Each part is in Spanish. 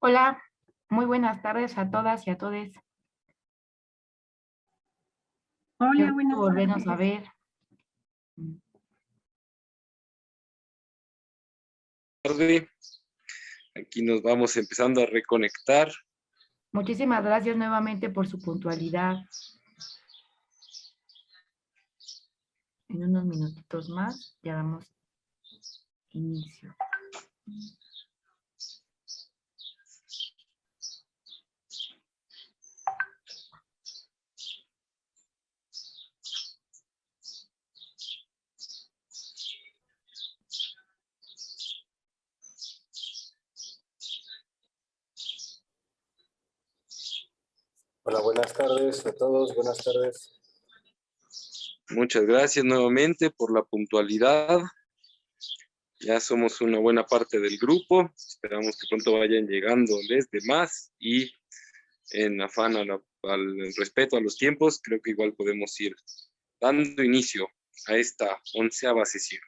Hola, muy buenas tardes a todas y a todos. Qué Hola, gusto buenas volvernos a tardes. ver. Tarde. Aquí nos vamos empezando a reconectar. Muchísimas gracias nuevamente por su puntualidad. En unos minutitos más ya damos inicio. Hola, buenas tardes a todos, buenas tardes. Muchas gracias nuevamente por la puntualidad. Ya somos una buena parte del grupo. Esperamos que pronto vayan llegando los demás y en afán al respeto a los tiempos, creo que igual podemos ir dando inicio a esta 11ª sesión.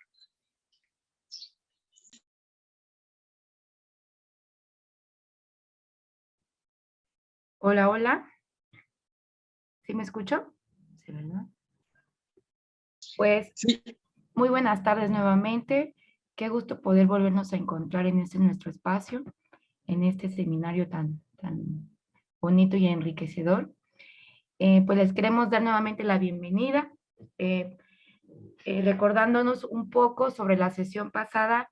Hola, hola. ¿Sí me escucho? Sí, ¿verdad? Pues, sí. Muy buenas tardes nuevamente. Qué gusto poder volvernos a encontrar en este nuestro espacio, en este seminario tan bonito y enriquecedor. Pues les queremos dar nuevamente la bienvenida, recordándonos un poco sobre la sesión pasada,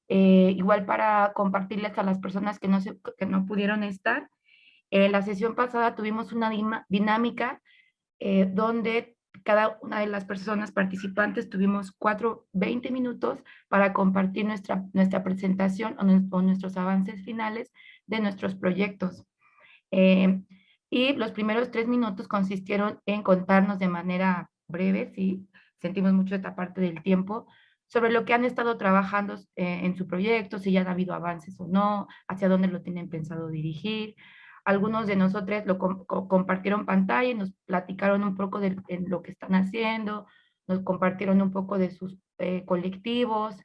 igual para compartirles a las personas que no pudieron estar. La sesión pasada tuvimos una dinámica donde cada una de las personas participantes tuvimos 20 minutos para compartir nuestra presentación o nuestros avances finales de nuestros proyectos. Y los primeros 3 minutos consistieron en contarnos de manera breve, sí, sentimos mucho esta parte del tiempo, sobre lo que han estado trabajando en su proyecto, si ya han habido avances o no, hacia dónde lo tienen pensado dirigir. Algunos de nosotros compartieron pantalla y nos platicaron un poco de lo que están haciendo, nos compartieron un poco de sus colectivos,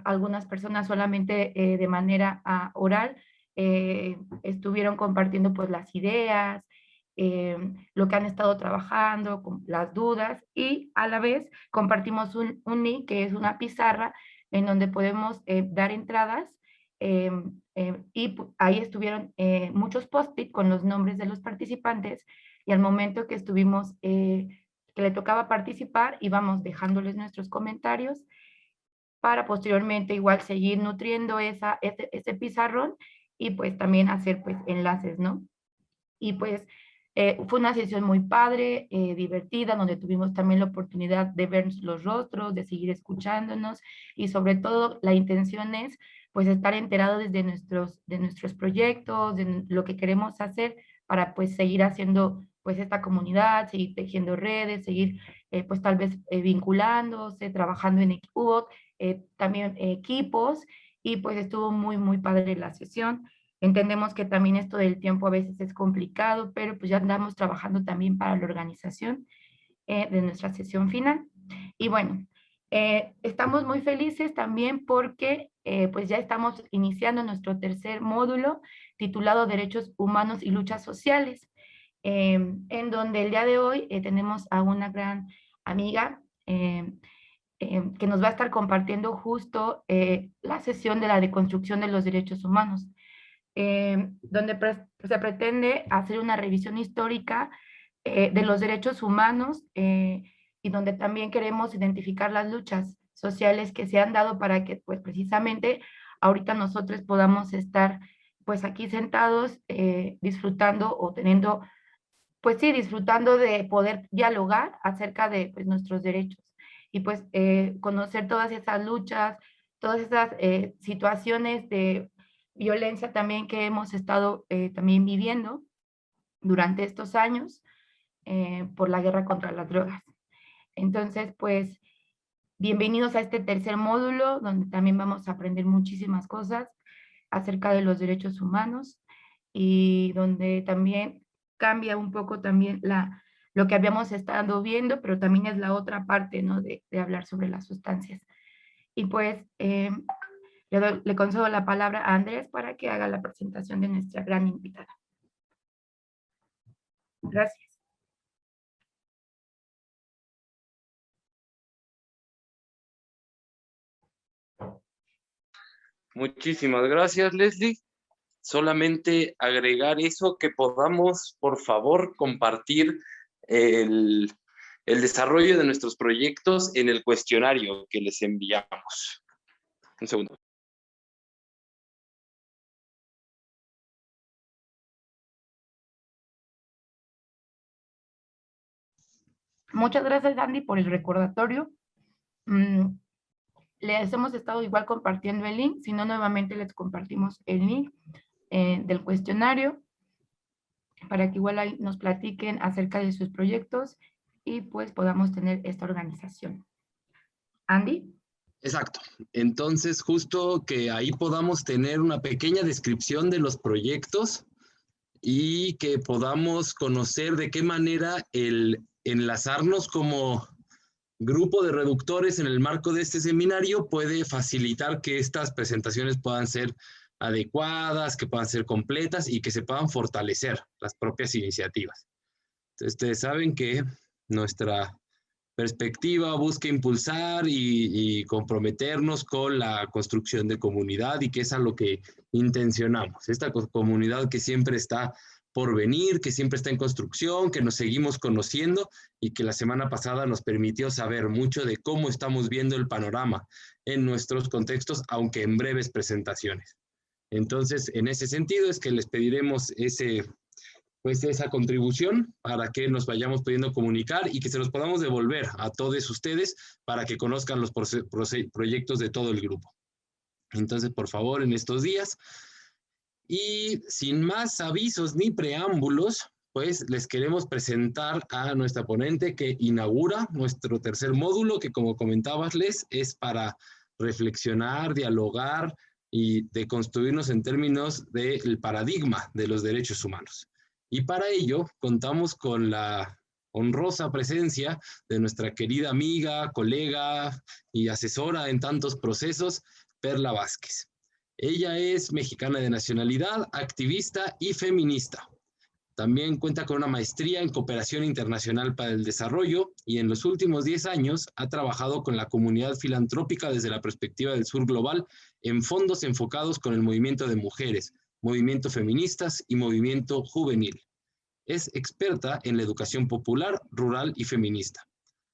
algunas personas solamente de manera oral estuvieron compartiendo pues las ideas, lo que han estado trabajando, las dudas, y a la vez compartimos un link que es una pizarra en donde podemos dar entradas, y ahí estuvieron muchos post-it con los nombres de los participantes, y al momento que estuvimos, que le tocaba participar, íbamos dejándoles nuestros comentarios para posteriormente igual seguir nutriendo ese pizarrón y pues también hacer pues enlaces, ¿no? Y pues fue una sesión muy padre, divertida, donde tuvimos también la oportunidad de ver los rostros, de seguir escuchándonos, y sobre todo la intención es pues estar enterados de nuestros proyectos, de lo que queremos hacer para pues seguir haciendo pues esta comunidad, seguir tejiendo redes, seguir pues tal vez vinculándose, trabajando en equipos, también equipos, y pues estuvo muy padre la sesión. Entendemos que también esto del tiempo a veces es complicado, pero pues ya andamos trabajando también para la organización de nuestra sesión final. Y bueno, estamos muy felices también porque pues ya estamos iniciando nuestro tercer módulo titulado Derechos Humanos y Luchas Sociales, en donde el día de hoy tenemos a una gran amiga que nos va a estar compartiendo justo la sesión de la deconstrucción de los derechos humanos, donde se pretende hacer una revisión histórica de los derechos humanos, y donde también queremos identificar las luchas sociales que se han dado para que pues precisamente ahorita nosotros podamos estar pues aquí sentados disfrutando o teniendo, pues sí, disfrutando de poder dialogar acerca de pues, nuestros derechos, y pues conocer todas esas luchas, todas esas situaciones de violencia también que hemos estado también viviendo durante estos años por la guerra contra las drogas. Entonces, pues, bienvenidos a este tercer módulo, donde también vamos a aprender muchísimas cosas acerca de los derechos humanos, y donde también cambia un poco también lo que habíamos estado viendo, pero también es la otra parte, ¿no? De hablar sobre las sustancias. Y pues Le concedo la palabra a Andrés para que haga la presentación de nuestra gran invitada. Gracias. Muchísimas gracias, Leslie. Solamente agregar eso, que podamos, por favor, compartir el desarrollo de nuestros proyectos en el cuestionario que les enviamos. Un segundo. Muchas gracias, Andy, por el recordatorio. Les hemos estado igual compartiendo el link, si no, nuevamente les compartimos el link del cuestionario para que igual ahí nos platiquen acerca de sus proyectos y pues podamos tener esta organización. Andy. Exacto. Entonces, justo que ahí podamos tener una pequeña descripción de los proyectos y que podamos conocer de qué manera el enlazarnos como grupo de reductores en el marco de este seminario puede facilitar que estas presentaciones puedan ser adecuadas, que puedan ser completas y que se puedan fortalecer las propias iniciativas. Entonces, ustedes saben que nuestra perspectiva busca impulsar y comprometernos con la construcción de comunidad, y que es a lo que intencionamos. Esta comunidad que siempre está por venir, que siempre está en construcción, que nos seguimos conociendo y que la semana pasada nos permitió saber mucho de cómo estamos viendo el panorama en nuestros contextos, aunque en breves presentaciones. Entonces, en ese sentido es que les pediremos esa contribución para que nos vayamos pudiendo comunicar y que se los podamos devolver a todos ustedes para que conozcan los proyectos de todo el grupo. Entonces, por favor, en estos días, y sin más avisos ni preámbulos, pues les queremos presentar a nuestra ponente que inaugura nuestro tercer módulo, que como comentabas, Les, es para reflexionar, dialogar y deconstruirnos en términos del paradigma de los derechos humanos. Y para ello contamos con la honrosa presencia de nuestra querida amiga, colega y asesora en tantos procesos, Perla Vázquez. Ella es mexicana de nacionalidad, activista y feminista. También cuenta con una maestría en Cooperación Internacional para el Desarrollo y en los últimos 10 años ha trabajado con la comunidad filantrópica desde la perspectiva del sur global en fondos enfocados con el movimiento de mujeres, movimiento feministas y movimiento juvenil. Es experta en la educación popular, rural y feminista.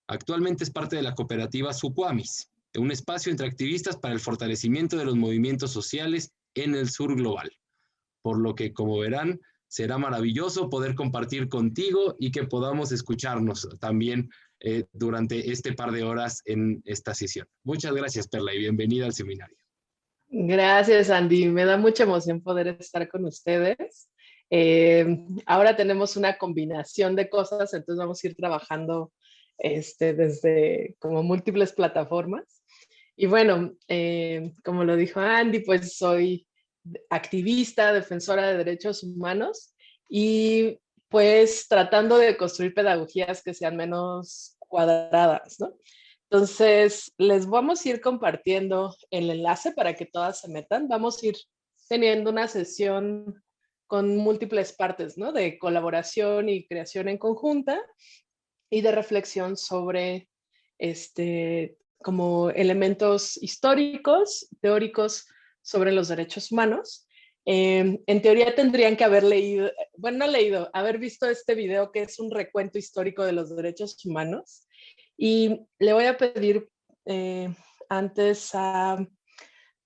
Actualmente es parte de la cooperativa Sucuamis, un espacio entre activistas para el fortalecimiento de los movimientos sociales en el sur global. Por lo que, como verán, será maravilloso poder compartir contigo y que podamos escucharnos también durante este par de horas en esta sesión. Muchas gracias, Perla, y bienvenida al seminario. Gracias, Andy. Me da mucha emoción poder estar con ustedes. Ahora tenemos una combinación de cosas, entonces vamos a ir trabajando desde como múltiples plataformas. Y bueno, como lo dijo Andy, pues soy activista, defensora de derechos humanos y pues tratando de construir pedagogías que sean menos cuadradas, ¿no? Entonces, les vamos a ir compartiendo el enlace para que todas se metan. Vamos a ir teniendo una sesión con múltiples partes, ¿no? De colaboración y creación en conjunta y de reflexión sobre como elementos históricos, teóricos sobre los derechos humanos. En teoría tendrían que haber leído, bueno, no leído, haber visto este video que es un recuento histórico de los derechos humanos. Y le voy a pedir antes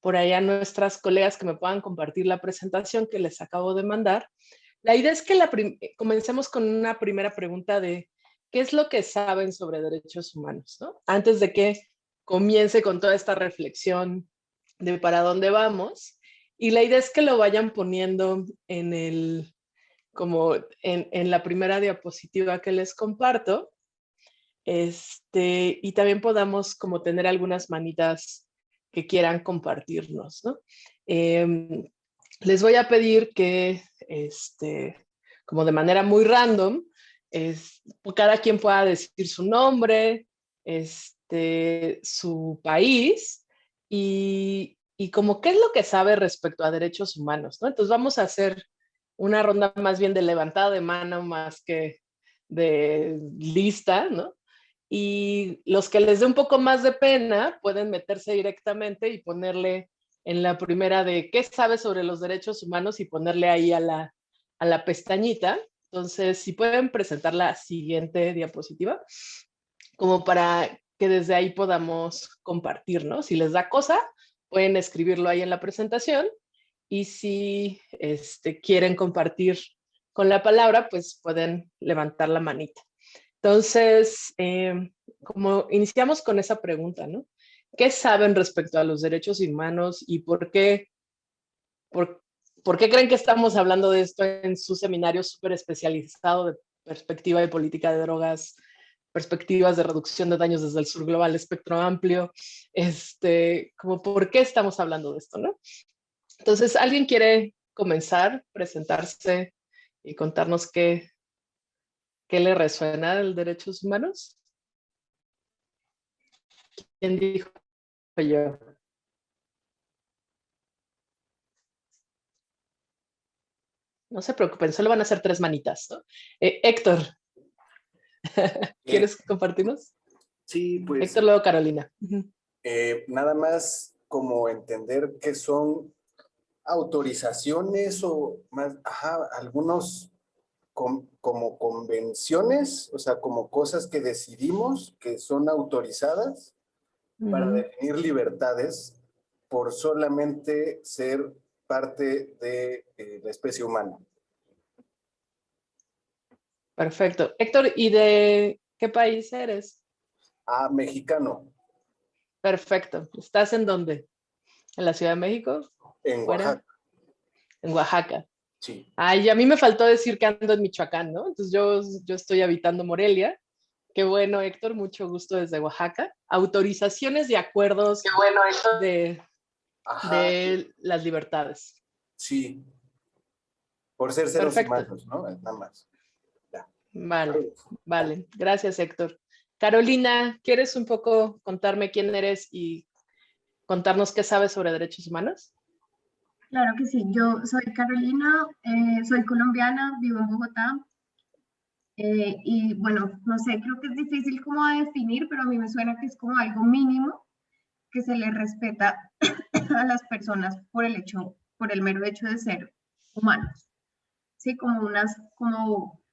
por allá a nuestras colegas que me puedan compartir la presentación que les acabo de mandar. La idea es que comencemos con una primera pregunta de ¿qué es lo que saben sobre derechos humanos, ¿no? Antes de que comience con toda esta reflexión de para dónde vamos. Y la idea es que lo vayan poniendo en la primera diapositiva que les comparto. Y también podamos como tener algunas manitas que quieran compartirnos, ¿no? Les voy a pedir que, como de manera muy random, cada quien pueda decir su nombre, su país y y como qué es lo que sabe respecto a derechos humanos, ¿no? Entonces vamos a hacer una ronda más bien de levantada de mano más que de lista, ¿no? Y los que les dé un poco más de pena pueden meterse directamente y ponerle en la primera de qué sabe sobre los derechos humanos y ponerle ahí a la pestañita. Entonces, si pueden presentar la siguiente diapositiva, como para que desde ahí podamos compartir, ¿no? Si les da cosa, pueden escribirlo ahí en la presentación y si quieren compartir con la palabra, pues pueden levantar la manita. Entonces, como iniciamos con esa pregunta, ¿no? ¿Qué saben respecto a los derechos humanos y por qué creen que estamos hablando de esto en su seminario súper especializado de perspectiva de política de drogas, perspectivas de reducción de daños desde el sur global, espectro amplio? Como por qué estamos hablando de esto, ¿no? Entonces, ¿alguien quiere comenzar, presentarse y contarnos qué le resuena del derechos humanos? ¿Quién dijo yo? No se preocupen, solo van a ser 3 manitas, ¿no? Héctor, ¿quieres compartirnos? Sí, pues Héctor, luego Carolina. nada más como entender que son autorizaciones o más, algunos como convenciones, o sea, como cosas que decidimos que son autorizadas para definir libertades por solamente ser parte de la especie humana. Perfecto. Héctor, ¿y de qué país eres? Mexicano, Perfecto. ¿Estás en dónde? ¿En la Ciudad de México? en ¿Fuera? Oaxaca, En Oaxaca. sí. Ay, a mí me faltó decir que ando en Michoacán, ¿no? Entonces yo estoy habitando Morelia. Qué bueno, Héctor, mucho gusto desde Oaxaca. Autorizaciones y acuerdos de Ajá, las libertades. sí, por ser seres Perfecto. humanos, ¿no? Nada más. Ya. Vale. Gracias, Héctor. Carolina, ¿quieres un poco contarme quién eres y contarnos qué sabes sobre derechos humanos? Claro que sí, yo soy Carolina, soy colombiana, vivo en Bogotá. Y bueno, no sé, creo que es difícil como de definir, pero a mí me suena que es como algo mínimo que se le respeta a las personas por el mero hecho de ser humanos. Sí, como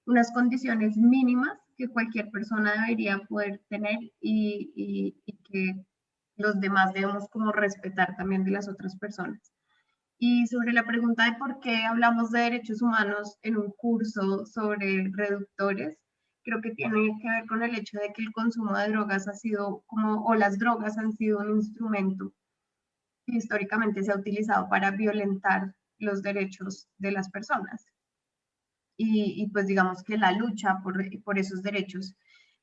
unas condiciones mínimas que cualquier persona debería poder tener y que los demás debemos como respetar también de las otras personas. Y sobre la pregunta de por qué hablamos de derechos humanos en un curso sobre reductores, creo que tiene que ver con el hecho de que el consumo de drogas ha sido o las drogas han sido un instrumento que históricamente se ha utilizado para violentar los derechos de las personas. Y pues digamos que la lucha por esos derechos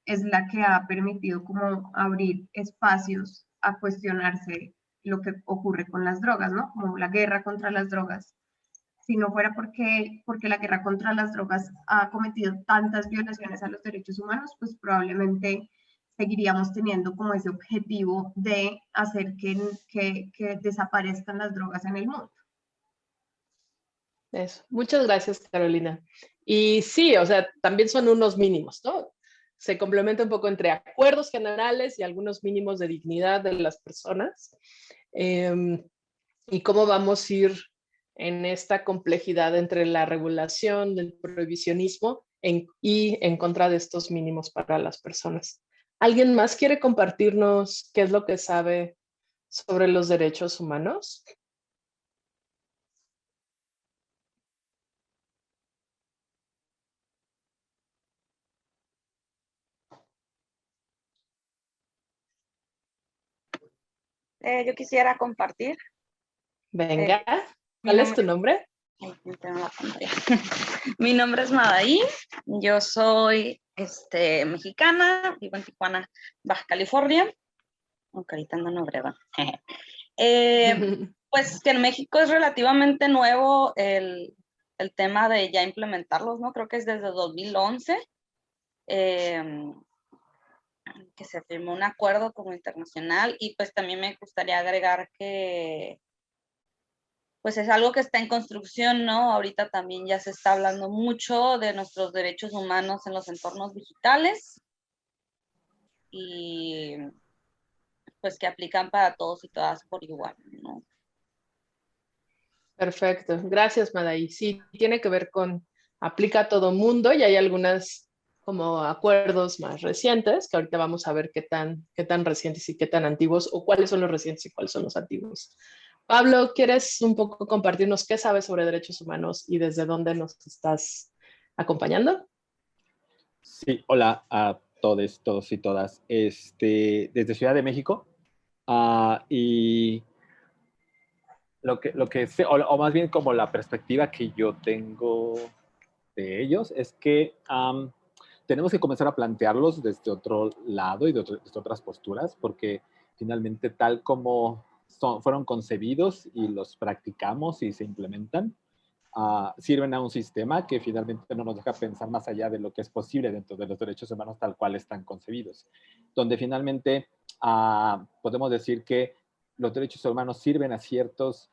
es la que ha permitido como abrir espacios a cuestionarse lo que ocurre con las drogas, ¿no? Como la guerra contra las drogas. Si no fuera porque la guerra contra las drogas ha cometido tantas violaciones a los derechos humanos, pues probablemente seguiríamos teniendo como ese objetivo de hacer que desaparezcan las drogas en el mundo. Eso. Muchas gracias, Carolina. Y sí, o sea, también son unos mínimos, ¿no? Se complementa un poco entre acuerdos generales y algunos mínimos de dignidad de las personas. Y cómo vamos a ir en esta complejidad entre la regulación del prohibicionismo y en contra de estos mínimos para las personas. ¿Alguien más quiere compartirnos qué es lo que sabe sobre los derechos humanos? Yo quisiera compartir. Venga, Mi ¿cuál es tu nombre- nombre? Mi nombre es Madaí, yo soy mexicana, vivo en Tijuana, Baja California, aunque ahorita ando en Obregón. Pues que en México es relativamente nuevo el tema de ya implementarlos, ¿no? Creo que es desde 2011 que se firmó un acuerdo como internacional y pues también me gustaría agregar que pues es algo que está en construcción, ¿no? Ahorita también ya se está hablando mucho de nuestros derechos humanos en los entornos digitales y pues que aplican para todos y todas por igual, ¿no? Perfecto, gracias Madaí. Sí, tiene que ver con, aplica a todo mundo y hay algunas como acuerdos más recientes que ahorita vamos a ver qué tan recientes y qué tan antiguos o cuáles son los recientes y cuáles son los antiguos. Pablo, ¿quieres un poco compartirnos qué sabes sobre derechos humanos y desde dónde nos estás acompañando? Sí, hola a todos y todas. Desde Ciudad de México. Y lo que sé, o más bien como la perspectiva que yo tengo de ellos, es que tenemos que comenzar a plantearlos desde otro lado y desde otras posturas, porque finalmente tal como fueron concebidos y los practicamos y se implementan, sirven a un sistema que finalmente no nos deja pensar más allá de lo que es posible dentro de los derechos humanos tal cual están concebidos, donde finalmente podemos decir que los derechos humanos sirven a ciertos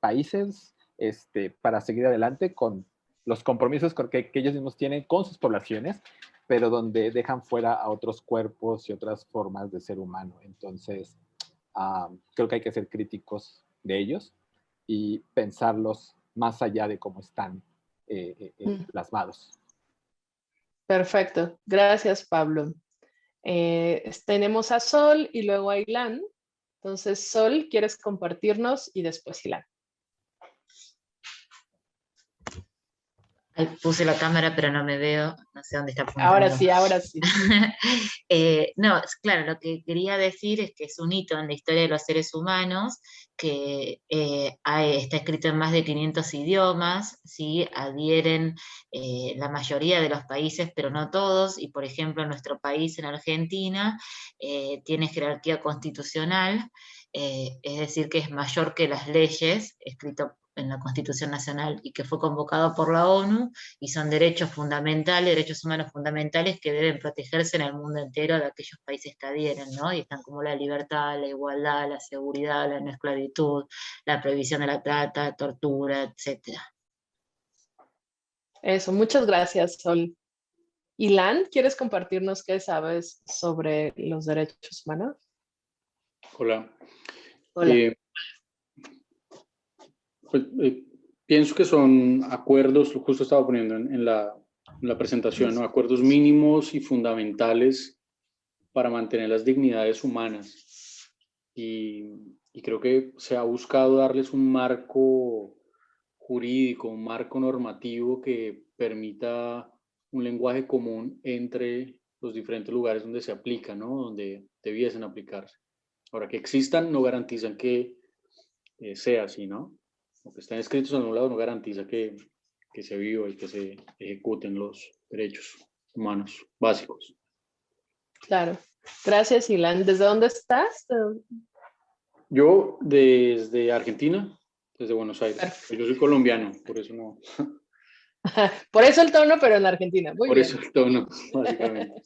países para seguir adelante con los compromisos que ellos mismos tienen con sus poblaciones, pero donde dejan fuera a otros cuerpos y otras formas de ser humano. Entonces, creo que hay que ser críticos de ellos y pensarlos más allá de cómo están plasmados. Perfecto, gracias Pablo. Tenemos a Sol y luego a Ilan. Entonces, Sol, ¿quieres compartirnos? Y después Ilan. Ahí puse la cámara, pero no me veo, no sé dónde está apuntando. Ahora sí, ahora sí. No, claro, lo que quería decir es que es un hito en la historia de los seres humanos, que está escrito en más de 500 idiomas, ¿sí? Adhieren la mayoría de los países, pero no todos, y por ejemplo en nuestro país, en Argentina, tiene jerarquía constitucional, es decir, que es mayor que las leyes, escrito en la Constitución Nacional y que fue convocado por la ONU, y son derechos fundamentales, derechos humanos fundamentales que deben protegerse en el mundo entero de aquellos países que adhieren, ¿no? Y están como la libertad, la igualdad, la seguridad, la no esclavitud, la prohibición de la trata, tortura, etcétera. Eso, muchas gracias, Sol. Ilan, ¿quieres compartirnos qué sabes sobre los derechos humanos? Hola. Hola. Pienso que son acuerdos, justo estaba poniendo en la presentación, ¿no? Acuerdos mínimos y fundamentales para mantener las dignidades humanas. Y creo que se ha buscado darles un marco jurídico, un marco normativo que permita un lenguaje común entre los diferentes lugares donde se aplican, ¿no? Donde debiesen aplicarse. Ahora, que existan no garantizan que sea así, ¿no? Lo que están escritos en un lado no garantiza que se viva y que se ejecuten los derechos humanos básicos. Claro. Gracias, Ilan. ¿Desde dónde estás? Yo desde Argentina, desde Buenos Aires. Perfecto. Yo soy colombiano, por eso no. Por eso el tono, pero en Argentina. Muy por bien. eso el tono, básicamente.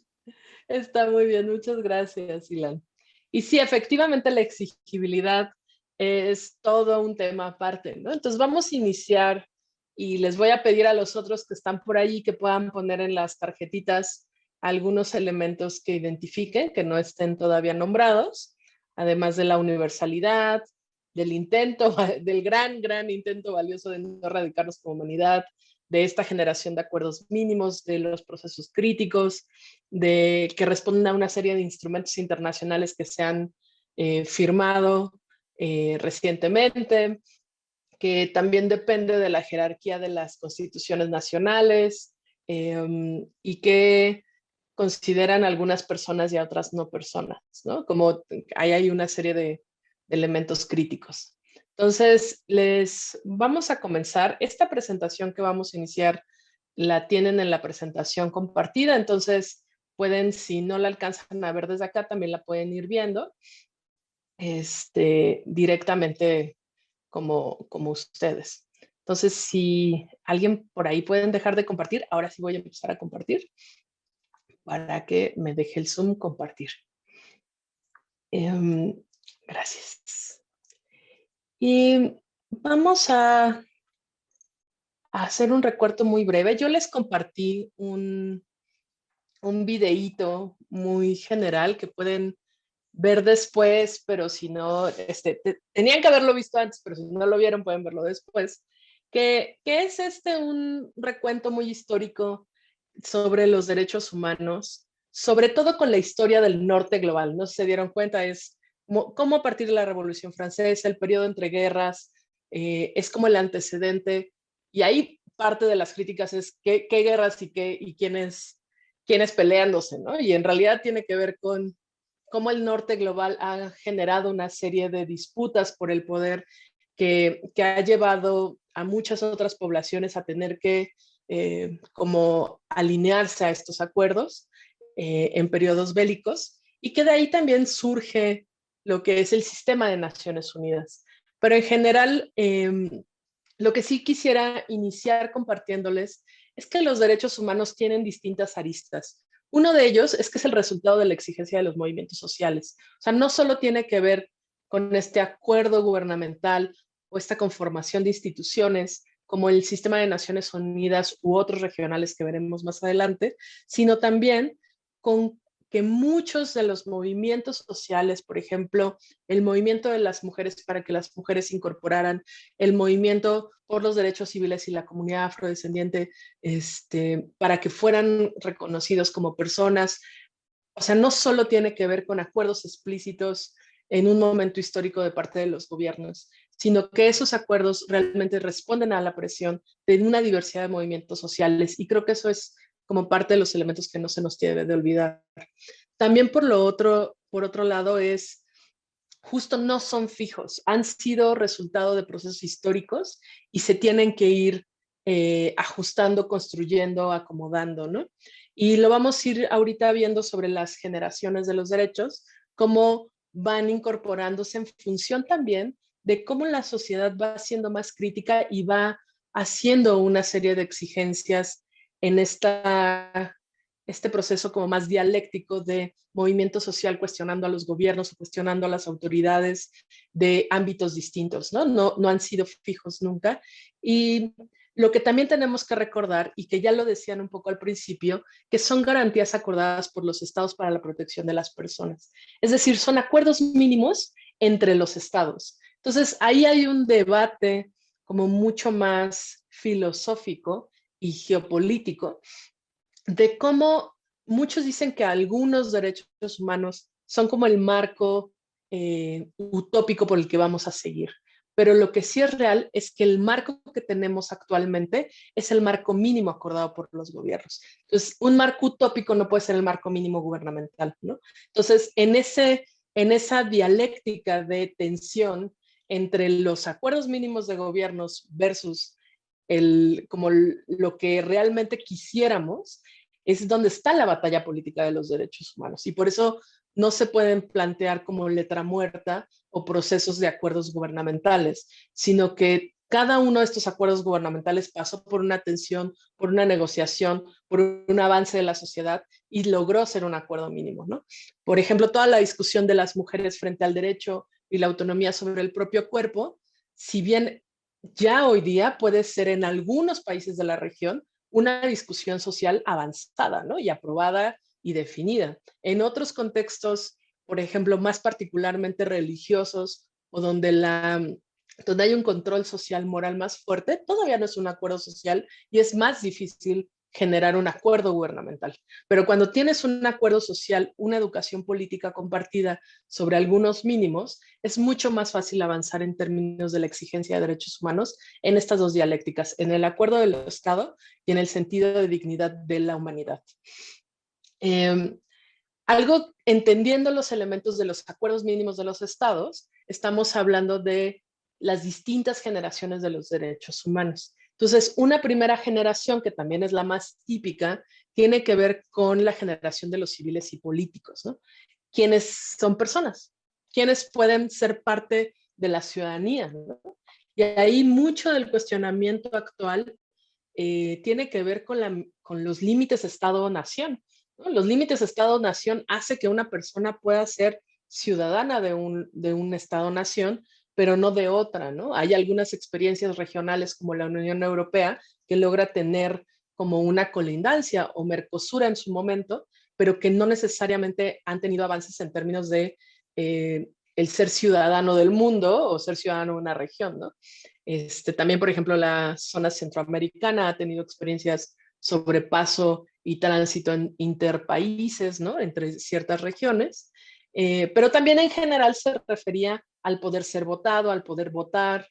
Está muy bien, muchas gracias, Ilan. Y sí, efectivamente la exigibilidad es todo un tema aparte, ¿no? Entonces vamos a iniciar y les voy a pedir a los otros que están por ahí que puedan poner en las tarjetitas algunos elementos que identifiquen, que no estén todavía nombrados, además de la universalidad, del intento, del gran intento valioso de no erradicarnos como humanidad, de esta generación de acuerdos mínimos, de los procesos críticos, de que responden a una serie de instrumentos internacionales que se han firmado recientemente, que también depende de la jerarquía de las constituciones nacionales y que consideran algunas personas y a otras no personas, ¿no? Como hay una serie de elementos críticos. Entonces, les vamos a comenzar. Esta presentación que vamos a iniciar la tienen en la presentación compartida, entonces pueden, si no la alcanzan a ver desde acá, también la pueden ir viendo directamente como ustedes. Entonces, si alguien por ahí pueden dejar de compartir, ahora sí voy a empezar a compartir para que me deje el Zoom compartir. Gracias. Y Vamos a hacer un recuento muy breve. Yo les compartí un videíto muy general que pueden ver después, pero si no, tenían que haberlo visto antes, pero si no lo vieron pueden verlo después, que es un recuento muy histórico sobre los derechos humanos, sobre todo con la historia del norte global. No sé si se dieron cuenta, es cómo a partir de la Revolución Francesa, el periodo entre guerras, es como el antecedente, y ahí parte de las críticas es qué guerras y quiénes peleándose, ¿no? Y en realidad tiene que ver con cómo el norte global ha generado una serie de disputas por el poder que ha llevado a muchas otras poblaciones a tener que como alinearse a estos acuerdos en periodos bélicos, y que de ahí también surge lo que es el sistema de Naciones Unidas. Pero en general, lo que sí quisiera iniciar compartiéndoles es que los derechos humanos tienen distintas aristas. Uno de ellos es que es el resultado de la exigencia de los movimientos sociales. O sea, no solo tiene que ver con este acuerdo gubernamental o esta conformación de instituciones como el Sistema de Naciones Unidas u otros regionales que veremos más adelante, sino también con que muchos de los movimientos sociales, por ejemplo, el movimiento de las mujeres para que las mujeres se incorporaran, el movimiento por los derechos civiles y la comunidad afrodescendiente, para que fueran reconocidos como personas. O sea, no solo tiene que ver con acuerdos explícitos en un momento histórico de parte de los gobiernos, sino que esos acuerdos realmente responden a la presión de una diversidad de movimientos sociales, y creo que eso es como parte de los elementos que no se nos debe de olvidar. También por otro lado, justo no son fijos, han sido resultado de procesos históricos y se tienen que ir ajustando, construyendo, acomodando, ¿no? Y lo vamos a ir ahorita viendo sobre las generaciones de los derechos, cómo van incorporándose en función también de cómo la sociedad va siendo más crítica y va haciendo una serie de exigencias en este proceso como más dialéctico de movimiento social cuestionando a los gobiernos o cuestionando a las autoridades de ámbitos distintos, ¿no? No han sido fijos nunca. Y lo que también tenemos que recordar, y que ya lo decían un poco al principio, que son garantías acordadas por los estados para la protección de las personas. Es decir, son acuerdos mínimos entre los estados. Entonces, ahí hay un debate como mucho más filosófico y geopolítico de cómo muchos dicen que algunos derechos humanos son como el marco utópico por el que vamos a seguir. Pero lo que sí es real es que el marco que tenemos actualmente es el marco mínimo acordado por los gobiernos. Entonces, un marco utópico no puede ser el marco mínimo gubernamental, ¿no? Entonces, en esa dialéctica de tensión entre los acuerdos mínimos de gobiernos versus como lo que realmente quisiéramos, es donde está la batalla política de los derechos humanos. Y por eso no se pueden plantear como letra muerta o procesos de acuerdos gubernamentales, sino que cada uno de estos acuerdos gubernamentales pasó por una tensión, por una negociación, por un avance de la sociedad y logró ser un acuerdo mínimo, ¿no? Por ejemplo, toda la discusión de las mujeres frente al derecho y la autonomía sobre el propio cuerpo, si bien ya hoy día puede ser en algunos países de la región una discusión social avanzada, ¿no? Y aprobada y definida. En otros contextos, por ejemplo, más particularmente religiosos o donde hay un control social moral más fuerte, todavía no es un acuerdo social y es más difícil generar un acuerdo gubernamental. Pero cuando tienes un acuerdo social, una educación política compartida sobre algunos mínimos, es mucho más fácil avanzar en términos de la exigencia de derechos humanos en estas dos dialécticas, en el acuerdo del Estado y en el sentido de dignidad de la humanidad. Entendiendo los elementos de los acuerdos mínimos de los estados, estamos hablando de las distintas generaciones de los derechos humanos. Entonces, una primera generación, que también es la más típica, tiene que ver con la generación de los civiles y políticos, ¿no? Quienes son personas, quienes pueden ser parte de la ciudadanía, ¿no? Y ahí mucho del cuestionamiento actual tiene que ver con los límites Estado-Nación, ¿no? Los límites Estado-Nación hace que una persona pueda ser ciudadana de un Estado-Nación, pero no de otra, ¿no? Hay algunas experiencias regionales como la Unión Europea que logra tener como una colindancia o Mercosur en su momento, pero que no necesariamente han tenido avances en términos de el ser ciudadano del mundo o ser ciudadano de una región, ¿no? También, por ejemplo, la zona centroamericana ha tenido experiencias sobre paso y tránsito interpaíses, ¿no? Entre ciertas regiones, pero también en general se refería al poder ser votado, al poder votar,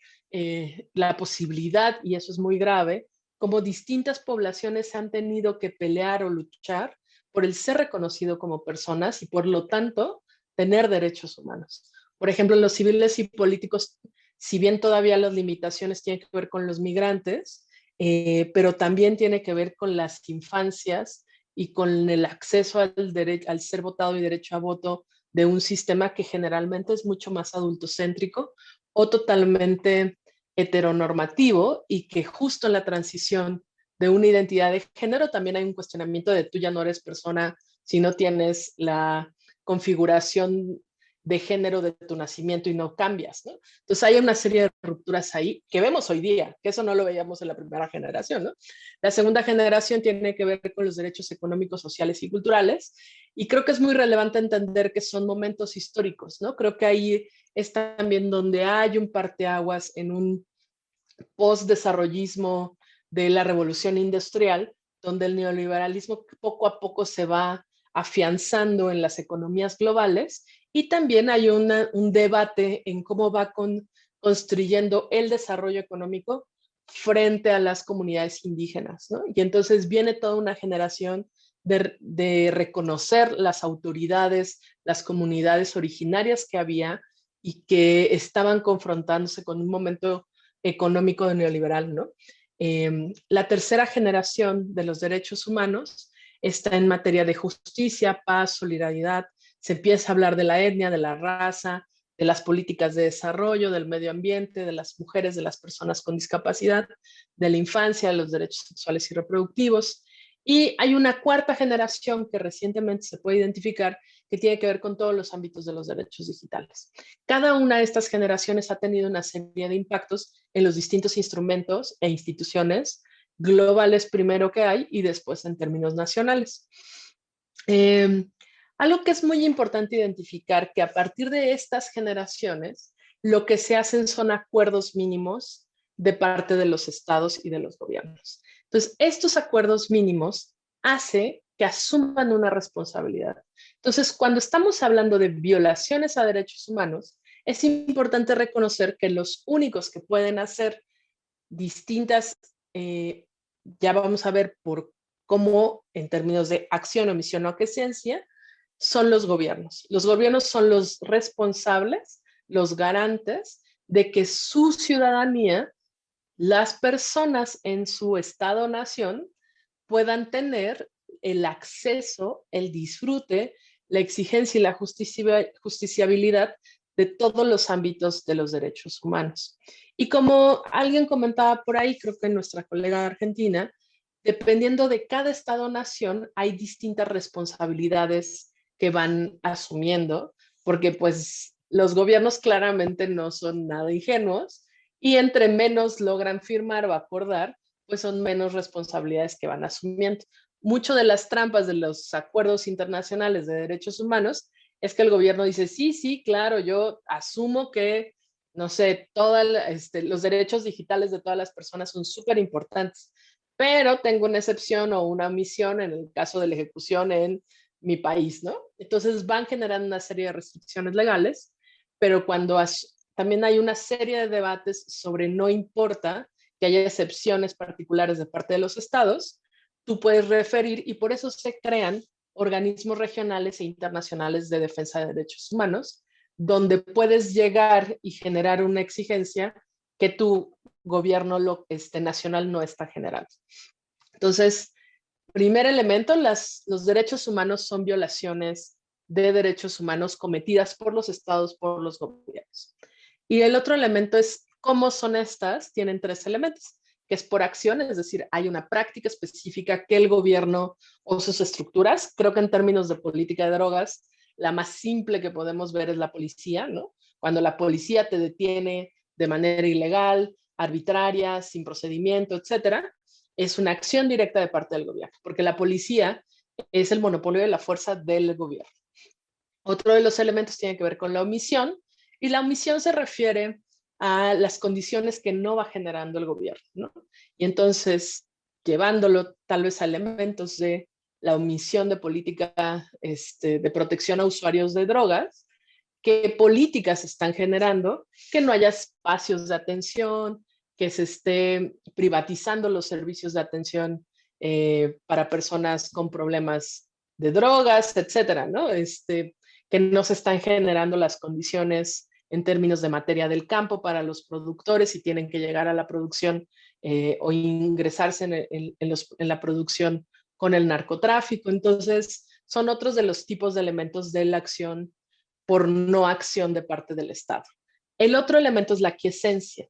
la posibilidad, y eso es muy grave, como distintas poblaciones han tenido que pelear o luchar por el ser reconocido como personas y por lo tanto tener derechos humanos. Por ejemplo, los civiles y políticos, si bien todavía las limitaciones tienen que ver con los migrantes, pero también tiene que ver con las infancias y con el acceso al ser votado y derecho a voto de un sistema que generalmente es mucho más adultocéntrico o totalmente heteronormativo, y que justo en la transición de una identidad de género también hay un cuestionamiento de tú ya no eres persona si no tienes la configuración de género de tu nacimiento y no cambias, ¿no? Entonces hay una serie de rupturas ahí que vemos hoy día, que eso no lo veíamos en la primera generación, ¿no? La segunda generación tiene que ver con los derechos económicos, sociales y culturales, y creo que es muy relevante entender que son momentos históricos, ¿no? Creo que ahí es también donde hay un parteaguas en un post-desarrollismo de la revolución industrial, donde el neoliberalismo poco a poco se va afianzando en las economías globales, y también hay un debate en cómo va construyendo el desarrollo económico frente a las comunidades indígenas, ¿no? Y entonces viene toda una generación de reconocer las autoridades, las comunidades originarias que había y que estaban confrontándose con un momento económico neoliberal, ¿no? La tercera generación de los derechos humanos está en materia de justicia, paz, solidaridad. Se empieza a hablar de la etnia, de la raza, de las políticas de desarrollo, del medio ambiente, de las mujeres, de las personas con discapacidad, de la infancia, de los derechos sexuales y reproductivos. Y hay una cuarta generación que recientemente se puede identificar que tiene que ver con todos los ámbitos de los derechos digitales. Cada una de estas generaciones ha tenido una serie de impactos en los distintos instrumentos e instituciones globales primero que hay y después en términos nacionales. Algo que es muy importante identificar, que a partir de estas generaciones lo que se hacen son acuerdos mínimos de parte de los estados y de los gobiernos. Entonces, estos acuerdos mínimos hacen que asuman una responsabilidad. Entonces, cuando estamos hablando de violaciones a derechos humanos, es importante reconocer que los únicos que pueden hacer distintas, ya vamos a ver por cómo en términos de acción, omisión o aquiescencia, son los gobiernos. Los gobiernos son los responsables, los garantes de que su ciudadanía, las personas en su estado-nación, puedan tener el acceso, el disfrute, la exigencia y la justiciabilidad de todos los ámbitos de los derechos humanos. Y como alguien comentaba por ahí, creo que nuestra colega argentina, dependiendo de cada estado-nación, hay distintas responsabilidades que van asumiendo, porque pues los gobiernos claramente no son nada ingenuos, y entre menos logran firmar o acordar, pues son menos responsabilidades que van asumiendo. Mucho de las trampas de los acuerdos internacionales de derechos humanos es que el gobierno dice, sí, sí, claro, yo asumo que, no sé, los derechos digitales de todas las personas son súper importantes, pero tengo una excepción o una omisión en el caso de la ejecución en mi país, ¿no? Entonces van generando una serie de restricciones legales, pero cuando también hay una serie de debates sobre no importa que haya excepciones particulares de parte de los estados, tú puedes referir, y por eso se crean organismos regionales e internacionales de defensa de derechos humanos, donde puedes llegar y generar una exigencia que tu gobierno nacional no está generando. Entonces, primer elemento, los derechos humanos son violaciones de derechos humanos cometidas por los estados, por los gobiernos. Y el otro elemento es cómo son estas, tienen tres elementos, que es por acción, es decir, hay una práctica específica que el gobierno o sus estructuras, creo que en términos de política de drogas, la más simple que podemos ver es la policía, ¿no? Cuando la policía te detiene de manera ilegal, arbitraria, sin procedimiento, etcétera, es una acción directa de parte del gobierno, porque la policía es el monopolio de la fuerza del gobierno. Otro de los elementos tiene que ver con la omisión, y la omisión se refiere a las condiciones que no va generando el gobierno, ¿no? Y entonces, llevándolo tal vez a elementos de la omisión de política de protección a usuarios de drogas, qué políticas están generando, que no haya espacios de atención, que se esté privatizando los servicios de atención para personas con problemas de drogas, etcétera, ¿no? Que no se están generando las condiciones en términos de materia del campo para los productores y tienen que llegar a la producción o ingresarse en la producción con el narcotráfico. Entonces, son otros de los tipos de elementos de la acción por no acción de parte del Estado. El otro elemento es la aquiescencia.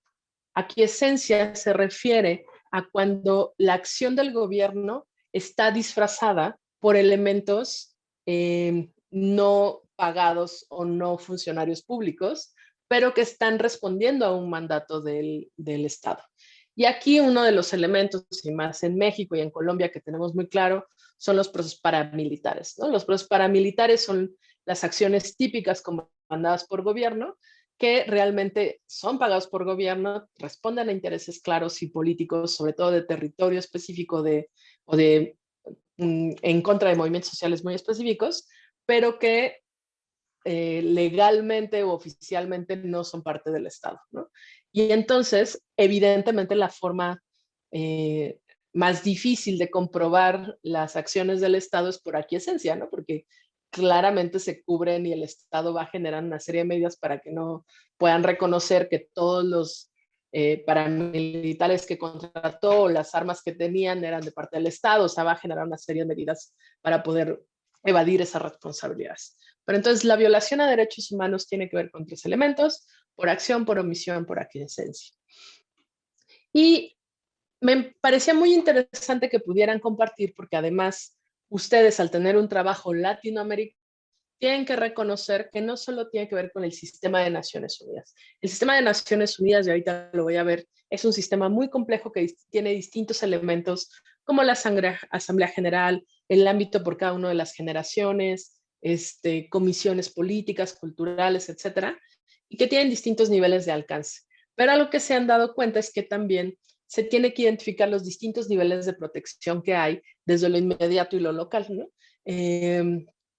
Aquiescencia se refiere a cuando la acción del gobierno está disfrazada por elementos no pagados o no funcionarios públicos, pero que están respondiendo a un mandato del Estado. Y aquí uno de los elementos, y más en México y en Colombia que tenemos muy claro, son los procesos paramilitares, ¿no? Los procesos paramilitares son las acciones típicas comandadas por gobierno, que realmente son pagados por gobierno, responden a intereses claros y políticos, sobre todo de territorio específico en contra de movimientos sociales muy específicos, pero que legalmente o oficialmente no son parte del Estado, ¿no? Y entonces, evidentemente, la forma más difícil de comprobar las acciones del Estado es por aquiescencia, ¿no? Porque claramente se cubren y el Estado va a generar una serie de medidas para que no puedan reconocer que todos los paramilitares que contrató o las armas que tenían eran de parte del Estado. O sea, va a generar una serie de medidas para poder evadir esas responsabilidades. Pero entonces la violación a derechos humanos tiene que ver con 3 elementos: por acción, por omisión, por aquiescencia. Y me parecía muy interesante que pudieran compartir, porque además ustedes, al tener un trabajo latinoamericano, tienen que reconocer que no solo tiene que ver con el sistema de Naciones Unidas. El sistema de Naciones Unidas, y ahorita lo voy a ver, es un sistema muy complejo que tiene distintos elementos, como la Asamblea General, el ámbito por cada una de las generaciones, comisiones políticas, culturales, etcétera, y que tienen distintos niveles de alcance. Pero algo que se han dado cuenta es que también se tiene que identificar los distintos niveles de protección que hay desde lo inmediato y lo local, ¿no?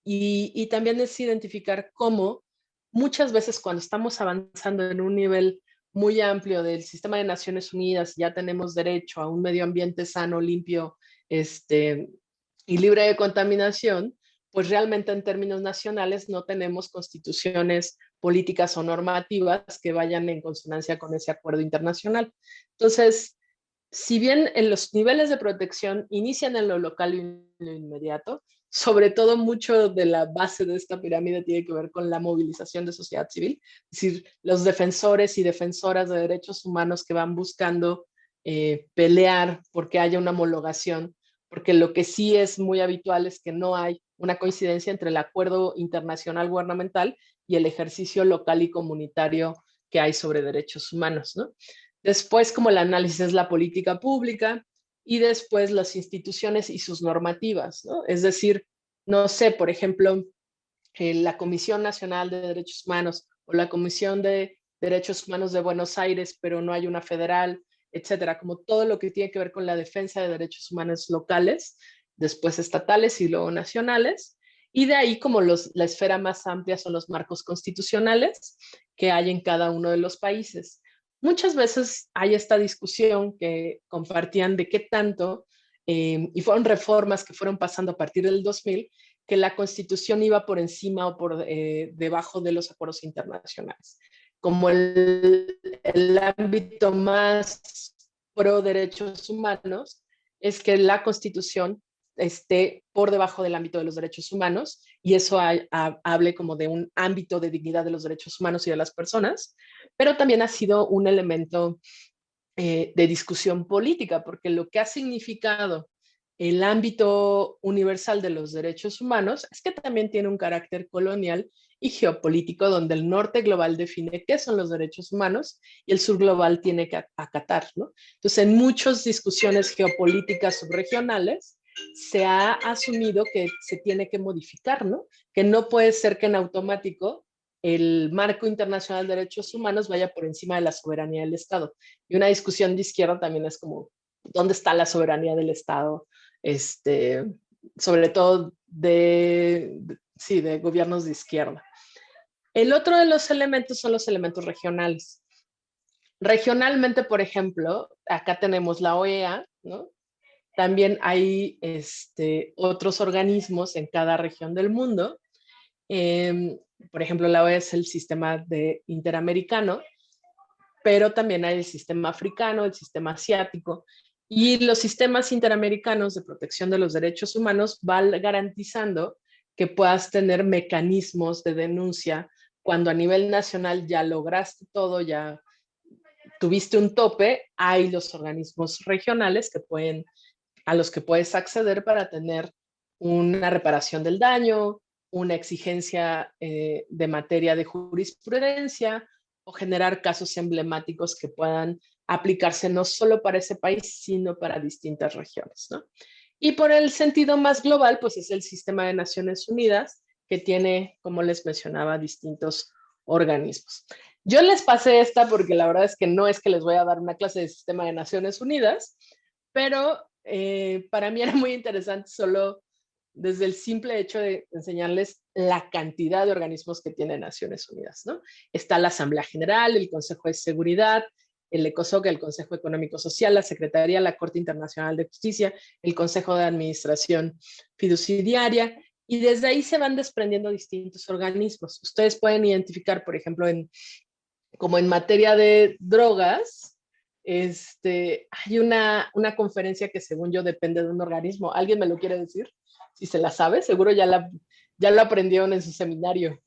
Y también es identificar cómo muchas veces cuando estamos avanzando en un nivel muy amplio del sistema de Naciones Unidas, ya tenemos derecho a un medio ambiente sano, limpio y libre de contaminación, pues realmente en términos nacionales no tenemos constituciones políticas o normativas que vayan en consonancia con ese acuerdo internacional. Entonces, si bien en los niveles de protección inician en lo local y en lo inmediato, sobre todo mucho de la base de esta pirámide tiene que ver con la movilización de sociedad civil, es decir, los defensores y defensoras de derechos humanos que van buscando pelear porque haya una homologación, porque lo que sí es muy habitual es que no hay una coincidencia entre el acuerdo internacional gubernamental y el ejercicio local y comunitario que hay sobre derechos humanos, ¿no? Después, como el análisis es la política pública, y después las instituciones y sus normativas, ¿no? Es decir, no sé, por ejemplo, la Comisión Nacional de Derechos Humanos o la Comisión de Derechos Humanos de Buenos Aires, pero no hay una federal, etcétera, como todo lo que tiene que ver con la defensa de derechos humanos locales, después estatales y luego nacionales, y de ahí como la esfera más amplia son los marcos constitucionales que hay en cada uno de los países. Muchas veces hay esta discusión que compartían de qué tanto, y fueron reformas que fueron pasando a partir del 2000, que la Constitución iba por encima o por debajo de los acuerdos internacionales. Como el ámbito más pro derechos humanos es que la Constitución esté por debajo del ámbito de los derechos humanos, y eso hable como de un ámbito de dignidad de los derechos humanos y de las personas, pero también ha sido un elemento de discusión política, porque lo que ha significado el ámbito universal de los derechos humanos es que también tiene un carácter colonial y geopolítico, donde el norte global define qué son los derechos humanos y el sur global tiene que acatar, ¿no? Entonces, en muchas discusiones geopolíticas subregionales se ha asumido que se tiene que modificar, ¿no? Que no puede ser que en automático el marco internacional de derechos humanos vaya por encima de la soberanía del Estado. Y una discusión de izquierda también es como, ¿dónde está la soberanía del Estado? Sobre todo de gobiernos de izquierda. El otro de los elementos son los elementos regionales. Regionalmente, por ejemplo, acá tenemos la OEA, ¿no? También hay otros organismos en cada región del mundo. Por ejemplo, la OEA es el sistema interamericano, pero también hay el sistema africano, el sistema asiático, y los sistemas interamericanos de protección de los derechos humanos van garantizando que puedas tener mecanismos de denuncia cuando a nivel nacional ya lograste todo, ya tuviste un tope. Hay los organismos regionales a los que puedes acceder para tener una reparación del daño, una exigencia de materia de jurisprudencia o generar casos emblemáticos que puedan aplicarse no solo para ese país, sino para distintas regiones, ¿no? Y por el sentido más global, pues es el sistema de Naciones Unidas, que tiene, como les mencionaba, distintos organismos. Yo les pasé esta porque la verdad es que no es que les voy a dar una clase de sistema de Naciones Unidas, pero para mí era muy interesante solo desde el simple hecho de enseñarles la cantidad de organismos que tiene Naciones Unidas, ¿no? Está la Asamblea General, el Consejo de Seguridad, el ECOSOC, el Consejo Económico Social, la Secretaría, la Corte Internacional de Justicia, el Consejo de Administración Fiduciaria, y desde ahí se van desprendiendo distintos organismos. Ustedes pueden identificar, por ejemplo, como en materia de drogas, hay una conferencia que según yo depende de un organismo. ¿Alguien me lo quiere decir? Si se la sabe, seguro ya lo aprendieron en su seminario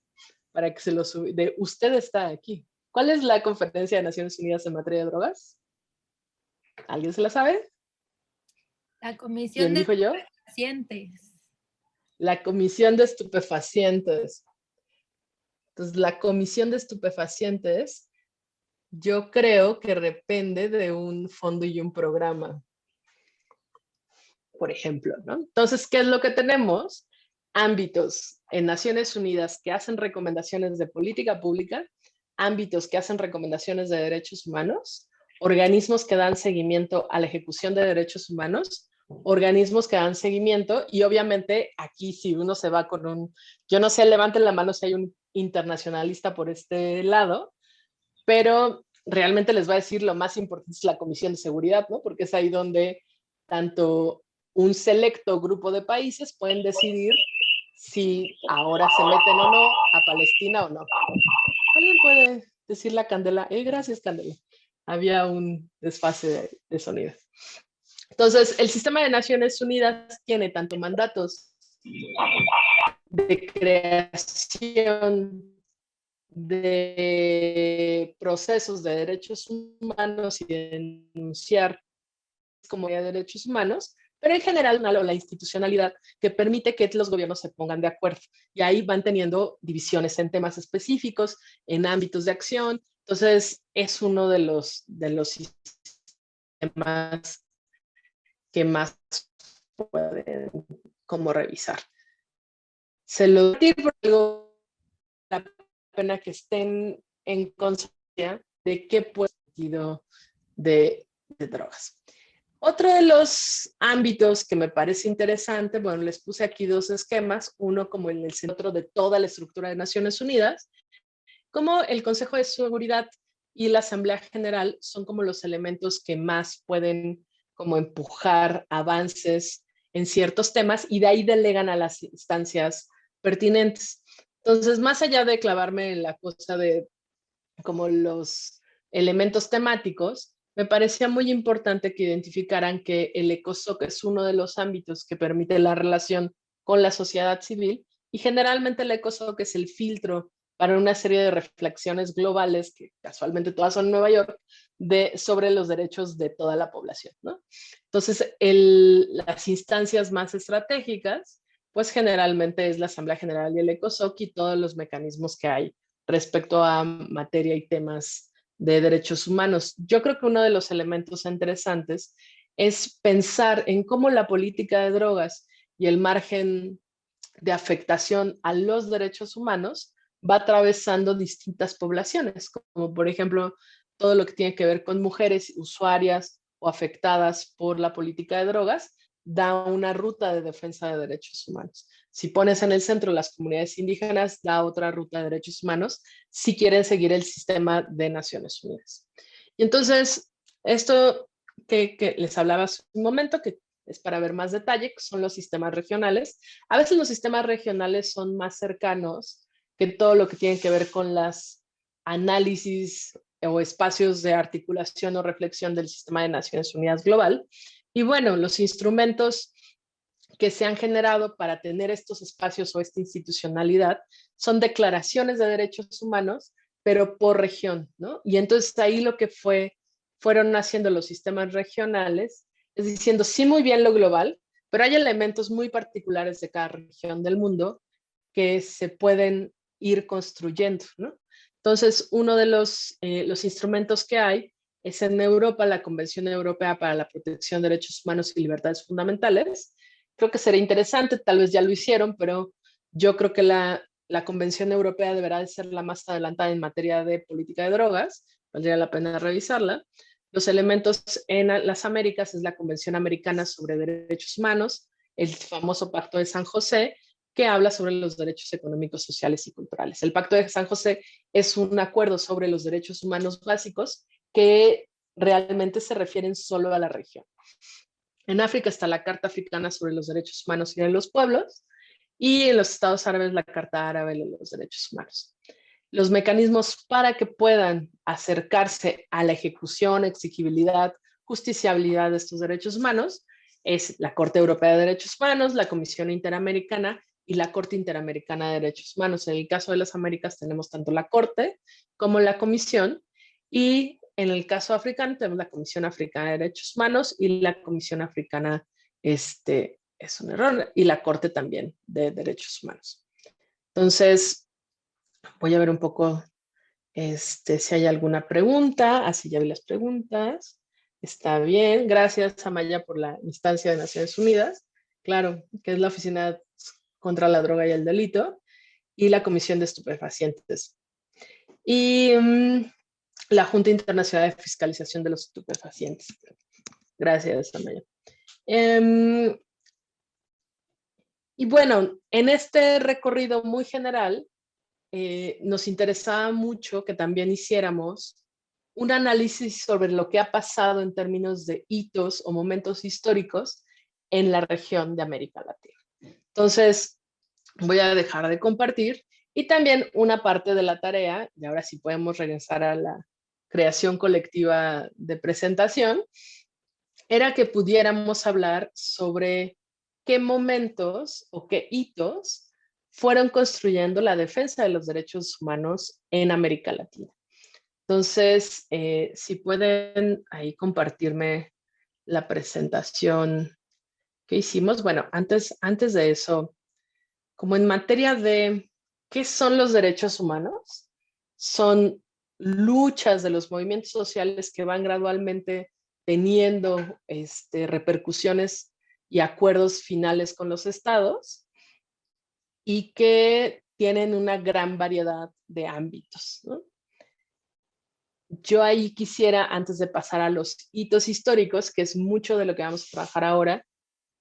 para que se lo suba. Usted está aquí. ¿Cuál es la conferencia de Naciones Unidas en materia de drogas? ¿Alguien se la sabe? La Comisión de Estupefacientes. La Comisión de Estupefacientes. Entonces, la Comisión de Estupefacientes, yo creo que depende de un fondo y un programa, por ejemplo, ¿no? Entonces, ¿qué es lo que tenemos? Ámbitos en Naciones Unidas que hacen recomendaciones de política pública, ámbitos que hacen recomendaciones de derechos humanos, organismos que dan seguimiento a la ejecución de derechos humanos, organismos que dan seguimiento, y obviamente aquí si uno se va con yo no sé, levanten la mano si hay un internacionalista por este lado, pero realmente les voy a decir lo más importante es la Comisión de Seguridad, ¿no? Porque es ahí donde tanto un selecto grupo de países pueden decidir si ahora se meten o no a Palestina o no. ¿Alguien puede decir la Candela? Gracias, Candela. Había un desfase de sonido. Entonces, el sistema de Naciones Unidas tiene tanto mandatos de creación de procesos de derechos humanos y de denunciar como de derechos humanos, pero en general la institucionalidad que permite que los gobiernos se pongan de acuerdo. Y ahí van teniendo divisiones en temas específicos, en ámbitos de acción. Entonces, es uno de los sistemas que más pueden como revisar. Se lo digo por la pena que estén en conciencia de qué puede ser el sentido de drogas. Otro de los ámbitos que me parece interesante, bueno, les puse aquí dos esquemas, uno como en el centro de toda la estructura de Naciones Unidas, como el Consejo de Seguridad y la Asamblea General son como los elementos que más pueden como empujar avances en ciertos temas y de ahí delegan a las instancias pertinentes. Entonces, más allá de clavarme en la cosa de como los elementos temáticos, me parecía muy importante que identificaran que el ECOSOC es uno de los ámbitos que permite la relación con la sociedad civil y generalmente el ECOSOC es el filtro para una serie de reflexiones globales, que casualmente todas son en Nueva York, sobre los derechos de toda la población, ¿no? Entonces, las instancias más estratégicas, pues generalmente es la Asamblea General y el ECOSOC y todos los mecanismos que hay respecto a materia y temas de derechos humanos. Yo creo que uno de los elementos interesantes es pensar en cómo la política de drogas y el margen de afectación a los derechos humanos va atravesando distintas poblaciones, como por ejemplo todo lo que tiene que ver con mujeres usuarias o afectadas por la política de drogas, da una ruta de defensa de derechos humanos. Si pones en el centro las comunidades indígenas, da otra ruta de derechos humanos si quieren seguir el sistema de Naciones Unidas. Y entonces, esto que les hablaba hace un momento, que es para ver más detalle, que son los sistemas regionales. A veces los sistemas regionales son más cercanos que todo lo que tiene que ver con las análisis o espacios de articulación o reflexión del sistema de Naciones Unidas global. Y bueno, los instrumentos que se han generado para tener estos espacios o esta institucionalidad son declaraciones de derechos humanos, pero por región, ¿no? Y entonces ahí lo que fueron haciendo los sistemas regionales es diciendo, sí, muy bien lo global, pero hay elementos muy particulares de cada región del mundo que se pueden ir construyendo, ¿no? Entonces, uno de los instrumentos que hay es en Europa la Convención Europea para la Protección de Derechos Humanos y Libertades Fundamentales. Creo que sería interesante, tal vez ya lo hicieron, pero yo creo que la Convención Europea deberá de ser la más adelantada en materia de política de drogas, valdría la pena revisarla. Los elementos en las Américas es la Convención Americana sobre Derechos Humanos, el famoso Pacto de San José, que habla sobre los derechos económicos, sociales y culturales. El Pacto de San José es un acuerdo sobre los derechos humanos básicos que realmente se refieren solo a la región. En África está la Carta Africana sobre los Derechos Humanos y de los Pueblos, y en los Estados Árabes la Carta Árabe de los Derechos Humanos. Los mecanismos para que puedan acercarse a la ejecución, exigibilidad, justiciabilidad de estos derechos humanos es la Corte Europea de Derechos Humanos, la Comisión Interamericana y la Corte Interamericana de Derechos Humanos. En el caso de las Américas tenemos tanto la Corte como la Comisión, y en el caso africano tenemos la Comisión Africana de Derechos Humanos y la Comisión Africana, es un error, y la Corte también de Derechos Humanos. Entonces, voy a ver un poco si hay alguna pregunta. Así ya vi las preguntas. Está bien. Gracias, Amaya, por la instancia de Naciones Unidas. Claro, que es la Oficina contra la Droga y el Delito y la Comisión de Estupefacientes. Y la Junta Internacional de Fiscalización de los Estupefacientes. Gracias, Amaya. Y bueno, en este recorrido muy general, nos interesaba mucho que también hiciéramos un análisis sobre lo que ha pasado en términos de hitos o momentos históricos en la región de América Latina. Entonces, voy a dejar de compartir, y también una parte de la tarea, y ahora sí podemos regresar a la creación colectiva de presentación, era que pudiéramos hablar sobre qué momentos o qué hitos fueron construyendo la defensa de los derechos humanos en América Latina. Entonces, si pueden ahí compartirme la presentación que hicimos. Bueno, antes de eso, como en materia de qué son los derechos humanos, son luchas de los movimientos sociales que van gradualmente teniendo repercusiones y acuerdos finales con los estados, y que tienen una gran variedad de ámbitos, ¿no? Yo ahí quisiera, antes de pasar a los hitos históricos, que es mucho de lo que vamos a trabajar ahora,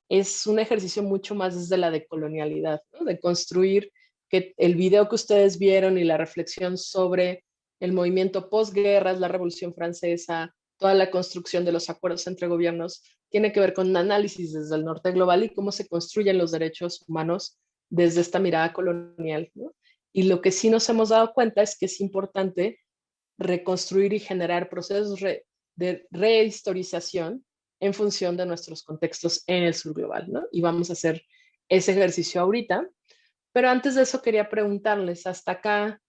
es un ejercicio mucho más desde la decolonialidad, ¿no? De construir que el video que ustedes vieron y la reflexión sobre el movimiento posguerras, la Revolución Francesa, toda la construcción de los acuerdos entre gobiernos, tiene que ver con un análisis desde el norte global y cómo se construyen los derechos humanos desde esta mirada colonial, ¿no? Y lo que sí nos hemos dado cuenta es que es importante reconstruir y generar procesos de rehistorización en función de nuestros contextos en el sur global, ¿no? Y vamos a hacer ese ejercicio ahorita. Pero antes de eso quería preguntarles, hasta acá,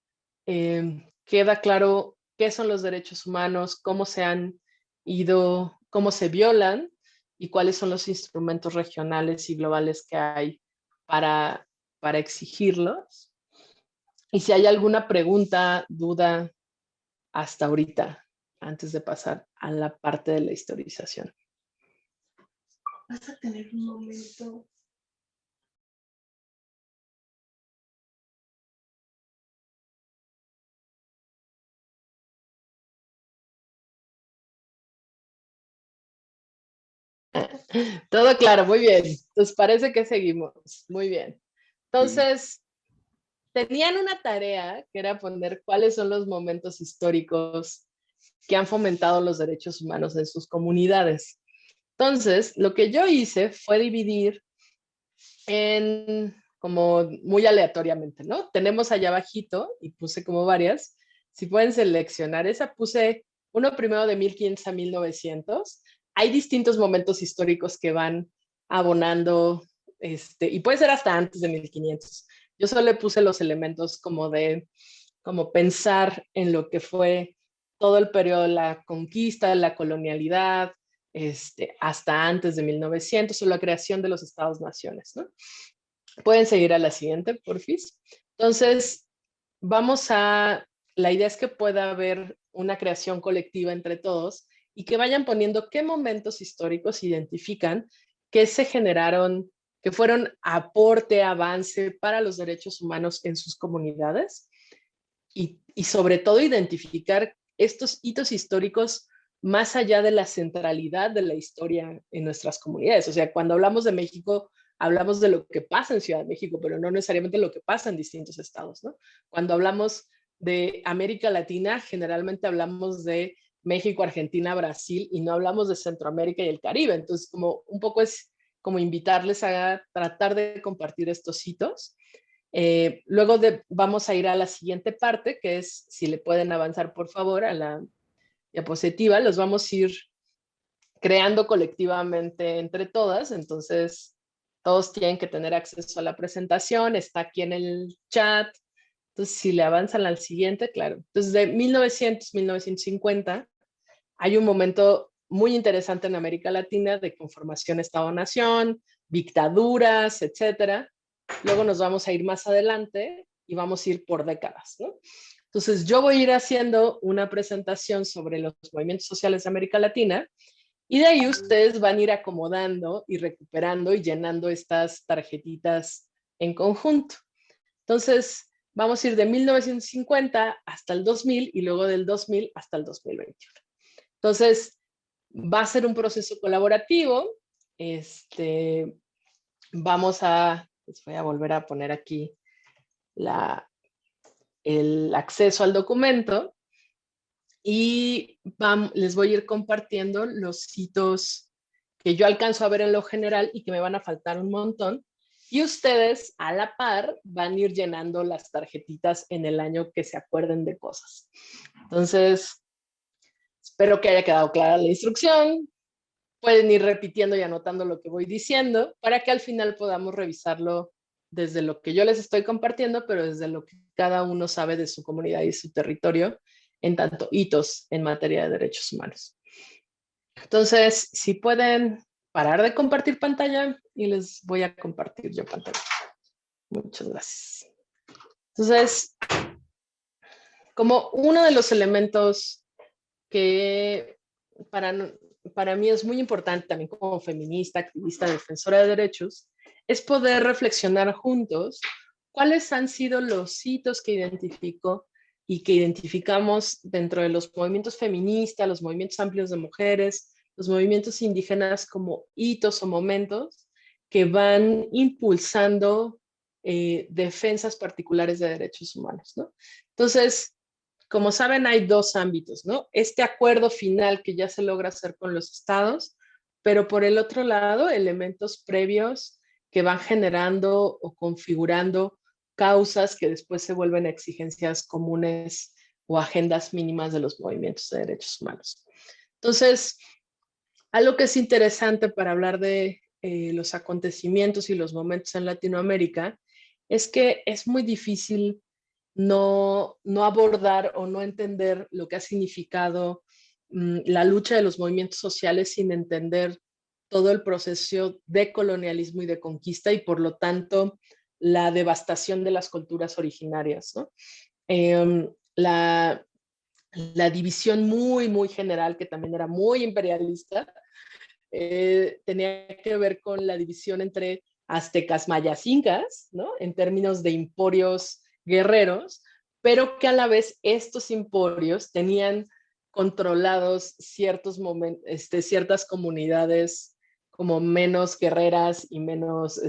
queda claro qué son los derechos humanos, cómo se han ido, cómo se violan y cuáles son los instrumentos regionales y globales que hay para exigirlos. Y si hay alguna pregunta, duda hasta ahorita, antes de pasar a la parte de la historización. Vas a tener un momento. Todo claro, muy bien. Entonces parece que seguimos. Muy bien. Entonces, tenían una tarea que era poner cuáles son los momentos históricos que han fomentado los derechos humanos en sus comunidades. Entonces, lo que yo hice fue dividir en como muy aleatoriamente, ¿no? Tenemos allá abajito, y puse como varias, si pueden seleccionar esa, puse uno primero de 1500 a 1900. Hay distintos momentos históricos que van abonando, y puede ser hasta antes de 1500. Yo solo le puse los elementos como pensar en lo que fue todo el periodo de la conquista, la colonialidad, hasta antes de 1900 o la creación de los estados-naciones, ¿no? Pueden seguir a la siguiente, porfis. Entonces, la idea es que pueda haber una creación colectiva entre todos y que vayan poniendo qué momentos históricos identifican que se generaron, que fueron aporte, avance para los derechos humanos en sus comunidades y sobre todo identificar estos hitos históricos más allá de la centralidad de la historia en nuestras comunidades. O sea, cuando hablamos de México, hablamos de lo que pasa en Ciudad de México, pero no necesariamente lo que pasa en distintos estados, ¿no? Cuando hablamos de América Latina, generalmente hablamos de México, Argentina, Brasil, y no hablamos de Centroamérica y el Caribe. Entonces, como un poco es como invitarles a tratar de compartir estos hitos. Luego vamos a ir a la siguiente parte, que es, si le pueden avanzar por favor a la diapositiva, los vamos a ir creando colectivamente entre todas. Entonces, todos tienen que tener acceso a la presentación, está aquí en el chat. Entonces, si le avanzan al siguiente, claro. Entonces, de 1900, 1950, hay un momento muy interesante en América Latina de conformación Estado-Nación, dictaduras, etcétera. Luego nos vamos a ir más adelante y vamos a ir por décadas, ¿no? Entonces, yo voy a ir haciendo una presentación sobre los movimientos sociales de América Latina y de ahí ustedes van a ir acomodando y recuperando y llenando estas tarjetitas en conjunto. Entonces, vamos a ir de 1950 hasta el 2000 y luego del 2000 hasta el 2021. Entonces, va a ser un proceso colaborativo. Vamos a, les voy a volver a poner aquí el acceso al documento y les voy a ir compartiendo los hitos que yo alcanzo a ver en lo general y que me van a faltar un montón. Y ustedes a la par van a ir llenando las tarjetitas en el año que se acuerden de cosas. Entonces, espero que haya quedado clara la instrucción. Pueden ir repitiendo y anotando lo que voy diciendo para que al final podamos revisarlo desde lo que yo les estoy compartiendo, pero desde lo que cada uno sabe de su comunidad y su territorio, en tanto hitos en materia de derechos humanos. Entonces, si pueden parar de compartir pantalla y les voy a compartir yo pantalla. Muchas gracias. Entonces, como uno de los elementos que para mí es muy importante también como feminista, activista, defensora de derechos, es poder reflexionar juntos cuáles han sido los hitos que identifico y que identificamos dentro de los movimientos feministas, los movimientos amplios de mujeres, los movimientos indígenas como hitos o momentos que van impulsando defensas particulares de derechos humanos, ¿no? Entonces, como saben, hay dos ámbitos, ¿no? Este acuerdo final que ya se logra hacer con los estados, pero por el otro lado, elementos previos que van generando o configurando causas que después se vuelven exigencias comunes o agendas mínimas de los movimientos de derechos humanos. Entonces, algo que es interesante para hablar de los acontecimientos y los momentos en Latinoamérica es que es muy difícil no abordar o no entender lo que ha significado la lucha de los movimientos sociales sin entender todo el proceso de colonialismo y de conquista y por lo tanto la devastación de las culturas originarias, ¿no? La división muy general, que también era muy imperialista, tenía que ver con la división entre aztecas, mayas, incas, ¿no? En términos de emporios guerreros, pero que a la vez estos emporios tenían controlados ciertos ciertas comunidades como menos guerreras y menos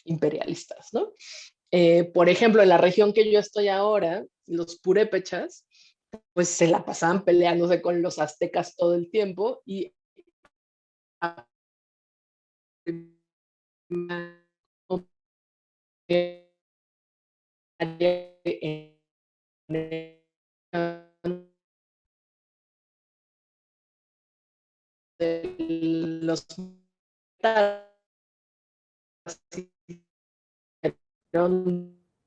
imperialistas, ¿no? Por ejemplo, en la región que yo estoy ahora, los purépechas, pues se la pasaban peleándose con los aztecas todo el tiempo y los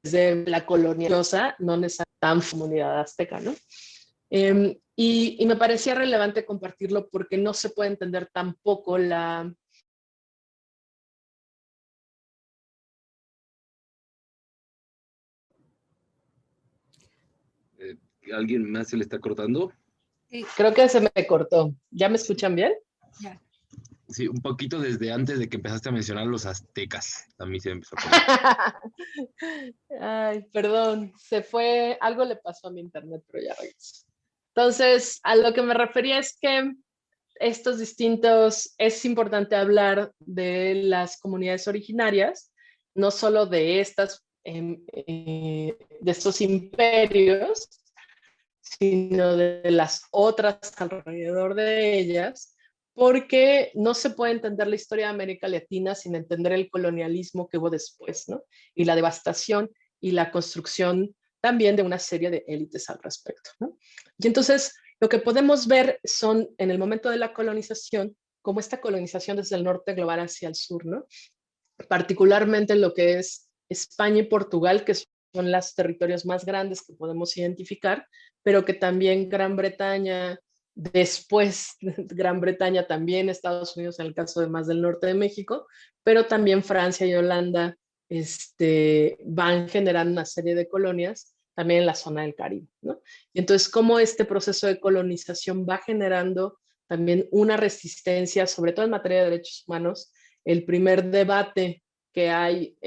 desde la colonialosa, no necesariamente tan comunidad azteca, ¿no? Y me parecía relevante compartirlo porque no se puede entender tampoco la... ¿Alguien más se le está cortando? Sí. Creo que se me cortó. ¿Ya me escuchan bien? Ya. Sí, un poquito desde antes de que empezaste a mencionar los aztecas. A mí se me empezó a cortar. Ay, perdón, se fue, algo le pasó a mi internet, pero ya regresó. Entonces, a lo que me refería es que estos distintos, es importante hablar de las comunidades originarias, no solo de de estos imperios, sino de las otras alrededor de ellas, porque no se puede entender la historia de América Latina sin entender el colonialismo que hubo después, ¿no? Y la devastación y la construcción también de una serie de élites al respecto, ¿no? Y entonces, lo que podemos ver son, en el momento de la colonización, como esta colonización desde el norte global hacia el sur, ¿no? Particularmente lo que es España y Portugal, que son los territorios más grandes que podemos identificar, pero que también Gran Bretaña, después Gran Bretaña, también Estados Unidos en el caso de más del norte de México, pero también Francia y Holanda van generando una serie de colonias también en la zona del Caribe, ¿no? Y entonces, cómo este proceso de colonización va generando también una resistencia, sobre todo en materia de derechos humanos. El primer debate que hay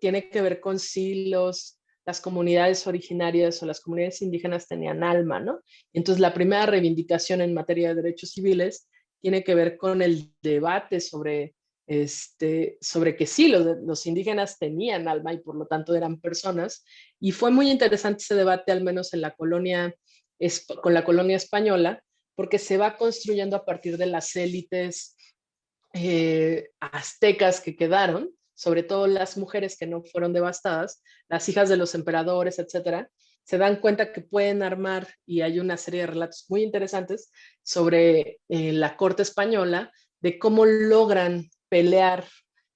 tiene que ver con si las comunidades originarias o las comunidades indígenas tenían alma, ¿no? Entonces, la primera reivindicación en materia de derechos civiles tiene que ver con el debate sobre que sí, los indígenas tenían alma y por lo tanto eran personas. Y fue muy interesante ese debate, al menos en con la colonia española, porque se va construyendo a partir de las élites aztecas que quedaron, sobre todo las mujeres que no fueron devastadas, las hijas de los emperadores, etcétera, se dan cuenta que pueden armar, y hay una serie de relatos muy interesantes sobre la corte española, de cómo logran pelear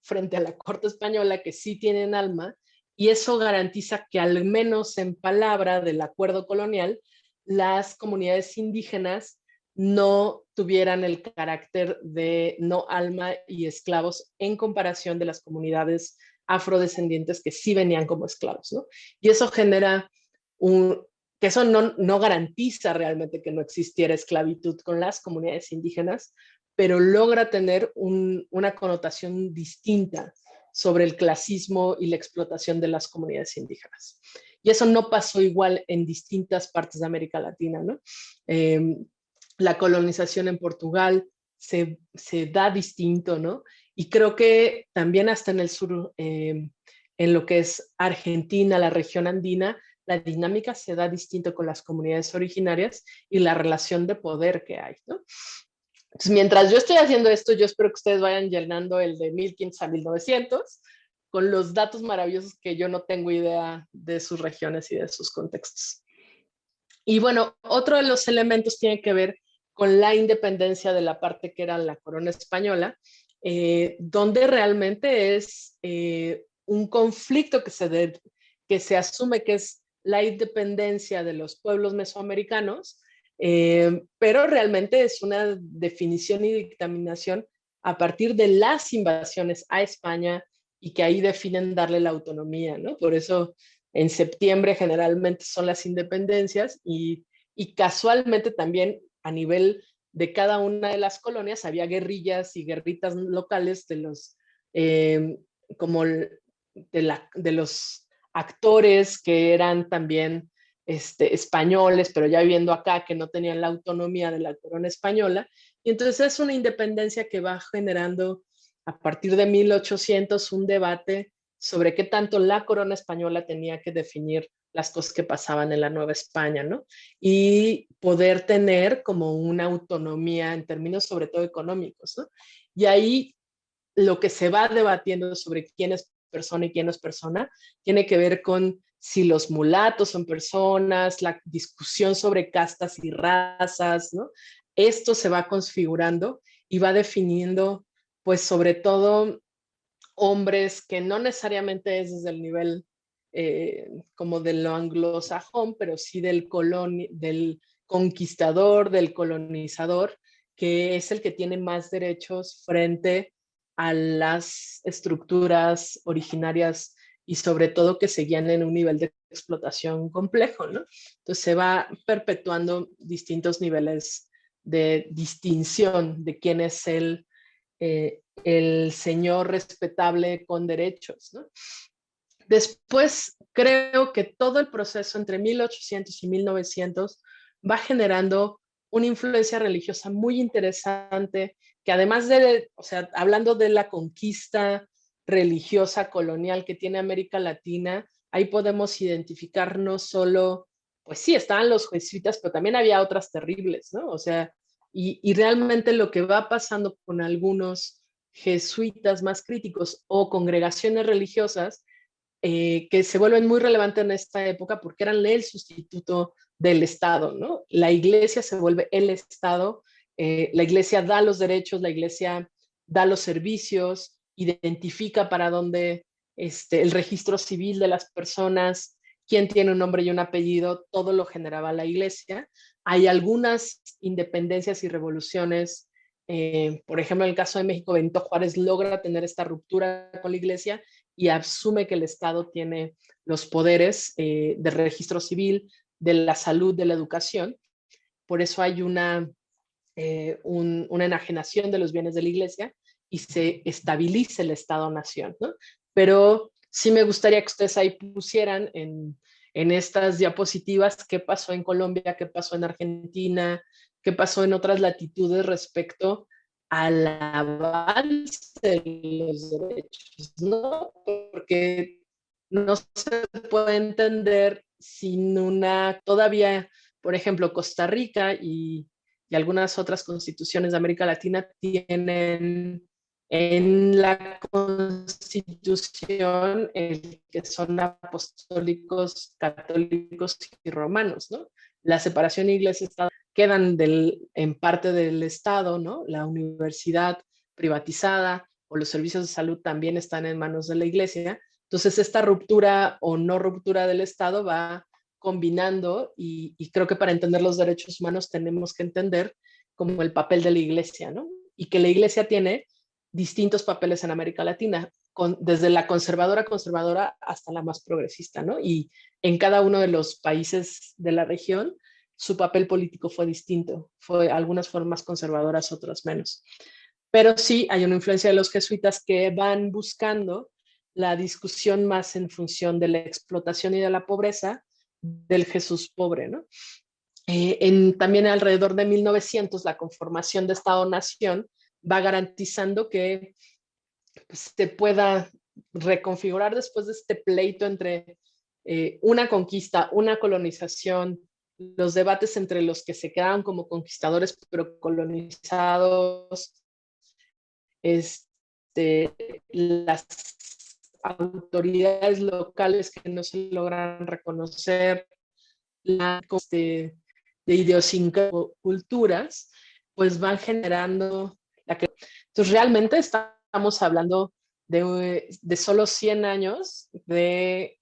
frente a la corte española, que sí tienen alma, y eso garantiza que al menos en palabra del acuerdo colonial, las comunidades indígenas no tuvieran el carácter de no alma y esclavos en comparación de las comunidades afrodescendientes que sí venían como esclavos, ¿no? Y eso genera que eso no garantiza realmente que no existiera esclavitud con las comunidades indígenas, pero logra tener una connotación distinta sobre el clasismo y la explotación de las comunidades indígenas. Y eso no pasó igual en distintas partes de América Latina, ¿no? La colonización en Portugal se da distinto, ¿no? Y creo que también hasta en el sur, en lo que es Argentina, la región andina, la dinámica se da distinto con las comunidades originarias y la relación de poder que hay, ¿no? Entonces, mientras yo estoy haciendo esto, yo espero que ustedes vayan llenando el de 1500 a 1900 con los datos maravillosos que yo no tengo idea de sus regiones y de sus contextos. Y bueno, otro de los elementos tiene que ver con la independencia de la parte que era la corona española, donde realmente es un conflicto que se asume que es la independencia de los pueblos mesoamericanos, pero realmente es una definición y dictaminación a partir de las invasiones a España y que ahí definen darle la autonomía, ¿no? Por eso en septiembre generalmente son las independencias y casualmente también a nivel de cada una de las colonias había guerrillas y guerritas locales de los, como de los actores que eran también españoles, pero ya viviendo acá, que no tenían la autonomía de la corona española. Y entonces es una independencia que va generando a partir de 1800 un debate sobre qué tanto la corona española tenía que definir las cosas que pasaban en la Nueva España, ¿no? Y poder tener como una autonomía en términos sobre todo económicos, ¿no? Y ahí lo que se va debatiendo sobre quién es persona y quién no es persona tiene que ver con si los mulatos son personas, la discusión sobre castas y razas, ¿no? Esto se va configurando y va definiendo, pues sobre todo, hombres que no necesariamente es desde el nivel como de lo anglosajón, pero sí del conquistador, del colonizador, que es el que tiene más derechos frente a las estructuras originarias y sobre todo que seguían en un nivel de explotación complejo, ¿no? Entonces se va perpetuando distintos niveles de distinción de quién es el señor respetable con derechos, ¿no? Después, creo que todo el proceso entre 1800 y 1900 va generando una influencia religiosa muy interesante, que además de, o sea, hablando de la conquista religiosa colonial que tiene América Latina, ahí podemos identificar no solo, pues sí, estaban los jesuitas, pero también había otras terribles, ¿no? O sea, y realmente lo que va pasando con algunos jesuitas más críticos o congregaciones religiosas que se vuelven muy relevantes en esta época porque eran el sustituto del Estado, ¿no? La iglesia se vuelve el Estado, la iglesia da los derechos, la iglesia da los servicios, identifica para dónde el registro civil de las personas, quién tiene un nombre y un apellido, todo lo generaba la iglesia. Hay algunas independencias y revoluciones, por ejemplo, en el caso de México, Benito Juárez logra tener esta ruptura con la iglesia y asume que el Estado tiene los poderes de registro civil, de la salud, de la educación. Por eso hay una enajenación de los bienes de la iglesia y se estabiliza el Estado-nación, ¿no? Pero sí me gustaría que ustedes ahí pusieran en estas diapositivas qué pasó en Colombia, qué pasó en Argentina, qué pasó en otras latitudes respecto al avance de los derechos, ¿no? Porque no se puede entender sin una, todavía, por ejemplo, Costa Rica y algunas otras constituciones de América Latina tienen en la constitución que son apostólicos, católicos y romanos, ¿no? La separación iglesia-estado quedan en parte del Estado, ¿no? La universidad privatizada o los servicios de salud también están en manos de la iglesia. Entonces, esta ruptura o no ruptura del Estado va combinando y creo que para entender los derechos humanos tenemos que entender como el papel de la iglesia, ¿no? Y que la iglesia tiene distintos papeles en América Latina, desde la conservadora hasta la más progresista, ¿no? Y en cada uno de los países de la región, su papel político fue distinto. Algunas fueron más conservadoras, otras menos. Pero sí hay una influencia de los jesuitas que van buscando la discusión más en función de la explotación y de la pobreza del Jesús pobre, ¿no? También alrededor de 1900, la conformación de Estado-Nación va garantizando que pues, se pueda reconfigurar después de este pleito entre una conquista, una colonización, los debates entre los que se quedaron como conquistadores pero colonizados, las autoridades locales que no se logran reconocer, de idiosincrasia, culturas, pues van generando entonces realmente estamos hablando de solo 100 años de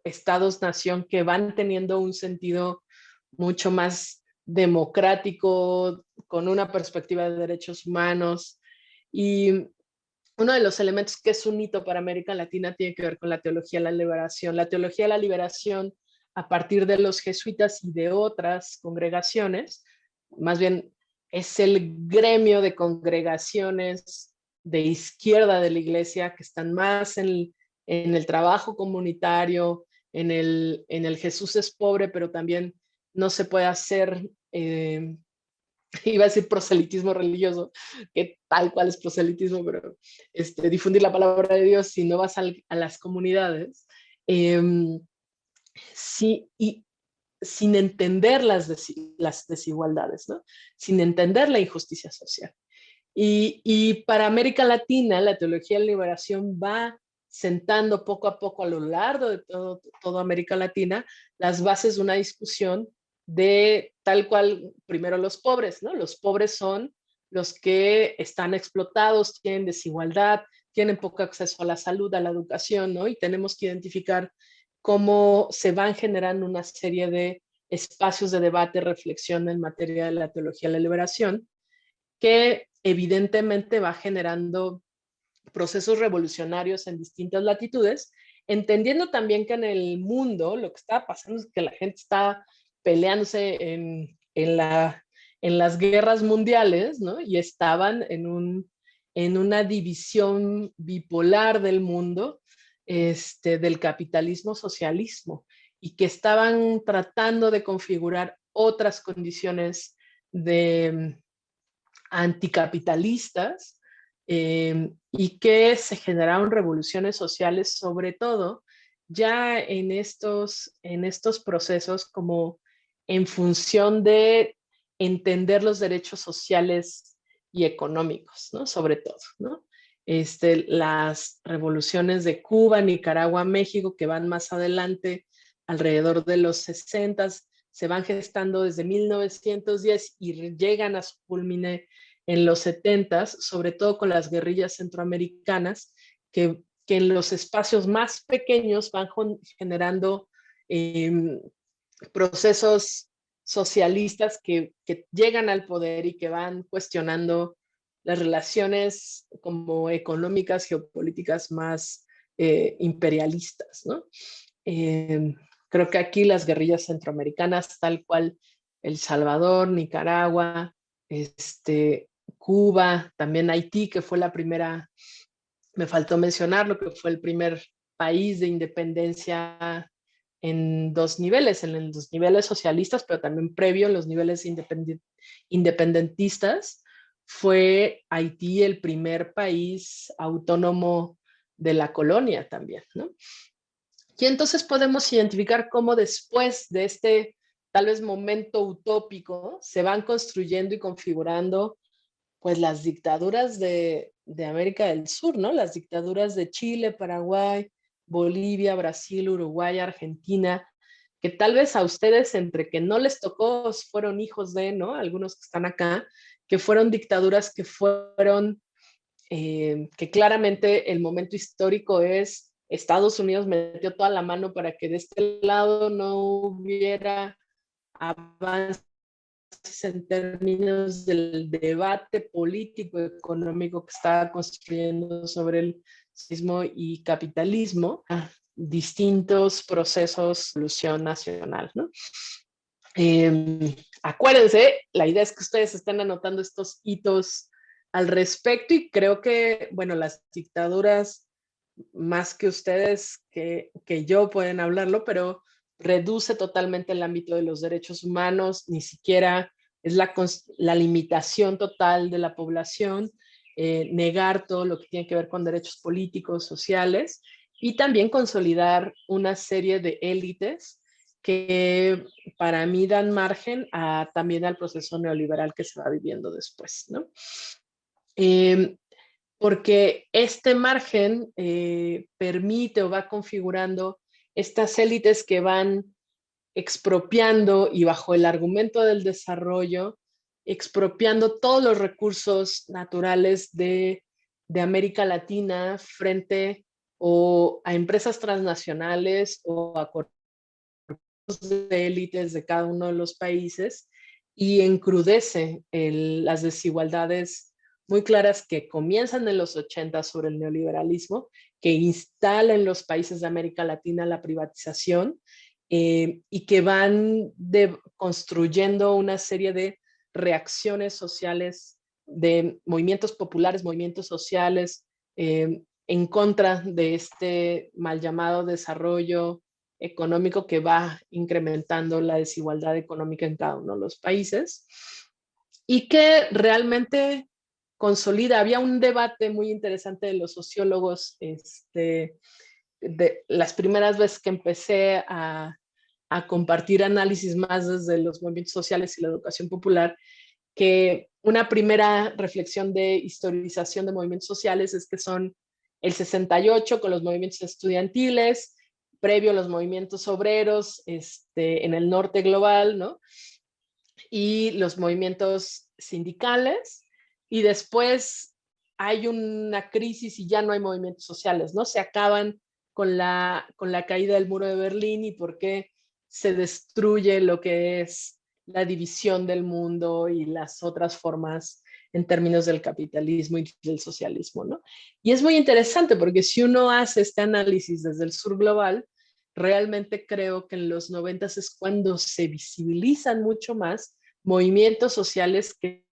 estados-nación que van teniendo un sentido mucho más democrático, con una perspectiva de derechos humanos. Y uno de los elementos que es un hito para América Latina tiene que ver con la teología de la liberación. La teología de la liberación, a partir de los jesuitas y de otras congregaciones, más bien es el gremio de congregaciones de izquierda de la iglesia que están más en el trabajo comunitario, en el Jesús es pobre, pero también no se puede hacer, iba a decir proselitismo religioso, que tal cual es proselitismo, pero difundir la palabra de Dios si no vas a las comunidades. Sí, y sin entender las desigualdades, ¿no? Sin entender la injusticia social. Y para América Latina, la teología de la liberación va sentando poco a poco a lo largo de toda América Latina las bases de una discusión de tal cual, primero los pobres, ¿no? Los pobres son los que están explotados, tienen desigualdad, tienen poco acceso a la salud, a la educación, ¿no? Y tenemos que identificar cómo se van generando una serie de espacios de debate, reflexión en materia de la teología de la liberación, que evidentemente va generando procesos revolucionarios en distintas latitudes, entendiendo también que en el mundo lo que está pasando es que la gente está peleándose en las guerras mundiales, ¿no? Y estaban en una división bipolar del mundo, del capitalismo-socialismo, y que estaban tratando de configurar otras condiciones anticapitalistas, y que se generaron revoluciones sociales, sobre todo ya en estos procesos, como en función de entender los derechos sociales y económicos, ¿no? Sobre todo, ¿no? Las revoluciones de Cuba, Nicaragua, México, que van más adelante, alrededor de los 60, se van gestando desde 1910 y llegan a su culmine en los 70, sobre todo con las guerrillas centroamericanas, que en los espacios más pequeños van generando procesos socialistas que llegan al poder y que van cuestionando las relaciones como económicas, geopolíticas más imperialistas, ¿no? Creo que aquí las guerrillas centroamericanas, tal cual El Salvador, Nicaragua, Cuba, también Haití, que fue la primera, me faltó mencionarlo, que fue el primer país de independencia en dos niveles, en los niveles socialistas, pero también previo en los niveles independentistas. Fue Haití el primer país autónomo de la colonia también, ¿no? Y entonces podemos identificar cómo después de este tal vez momento utópico se van construyendo y configurando pues las dictaduras de América del Sur, ¿no? Las dictaduras de Chile, Paraguay, Bolivia, Brasil, Uruguay, Argentina, que tal vez a ustedes entre que no les tocó, fueron hijos de, ¿no? Algunos que están acá, que fueron dictaduras que fueron, que claramente el momento histórico es Estados Unidos metió toda la mano para que de este lado no hubiera avances en términos del debate político económico que estaba construyendo sobre el socialismo y capitalismo, distintos procesos de evolución nacional, ¿no? Acuérdense, la idea es que ustedes estén anotando estos hitos al respecto, y creo que, bueno, las dictaduras más que ustedes que yo pueden hablarlo, pero reduce totalmente el ámbito de los derechos humanos, ni siquiera es la limitación total de la población, negar todo lo que tiene que ver con derechos políticos, sociales, y también consolidar una serie de élites que para mí dan margen también al proceso neoliberal que se va viviendo después, ¿no? Porque este margen permite o va configurando estas élites que van expropiando, y bajo el argumento del desarrollo, expropiando todos los recursos naturales de América Latina frente o a empresas transnacionales o a corporaciones de élites de cada uno de los países y encrudece las desigualdades muy claras que comienzan en los 80 sobre el neoliberalismo, que instala en los países de América Latina la privatización y que van construyendo una serie de reacciones sociales, de movimientos populares, movimientos sociales en contra de este mal llamado desarrollo económico que va incrementando la desigualdad económica en cada uno de los países y que realmente consolida. Había un debate muy interesante de los sociólogos de las primeras veces que empecé a compartir análisis más desde los movimientos sociales y la educación popular, que una primera reflexión de historización de movimientos sociales es que son el 68 con los movimientos estudiantiles, previo a los movimientos obreros en el norte global, ¿no? Y los movimientos sindicales, y después hay una crisis y ya no hay movimientos sociales, ¿no? Se acaban con la caída del muro de Berlín y por qué se destruye lo que es la división del mundo y las otras formas en términos del capitalismo y del socialismo, ¿no? Y es muy interesante porque si uno hace este análisis desde el sur global, realmente creo que en los 90 es cuando se visibilizan mucho más movimientos sociales que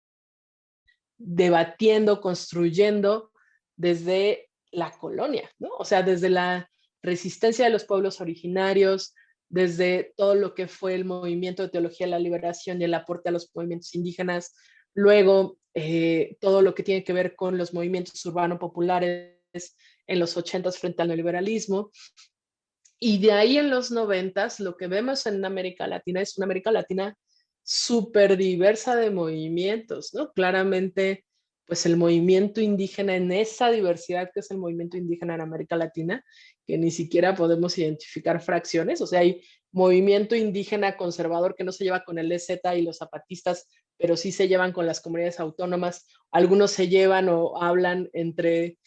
debatiendo, construyendo desde la colonia, ¿no? O sea, desde la resistencia de los pueblos originarios, desde todo lo que fue el movimiento de teología de la liberación y el aporte a los movimientos indígenas, luego todo lo que tiene que ver con los movimientos urbano-populares en los 80s frente al neoliberalismo. Y de ahí en los 90s lo que vemos en América Latina es una América Latina súper diversa de movimientos, ¿no? Claramente, pues el movimiento indígena en esa diversidad que es el movimiento indígena en América Latina, que ni siquiera podemos identificar fracciones, o sea, hay movimiento indígena conservador que no se lleva con el EZ y los zapatistas, pero sí se llevan con las comunidades autónomas, algunos se llevan o hablan entre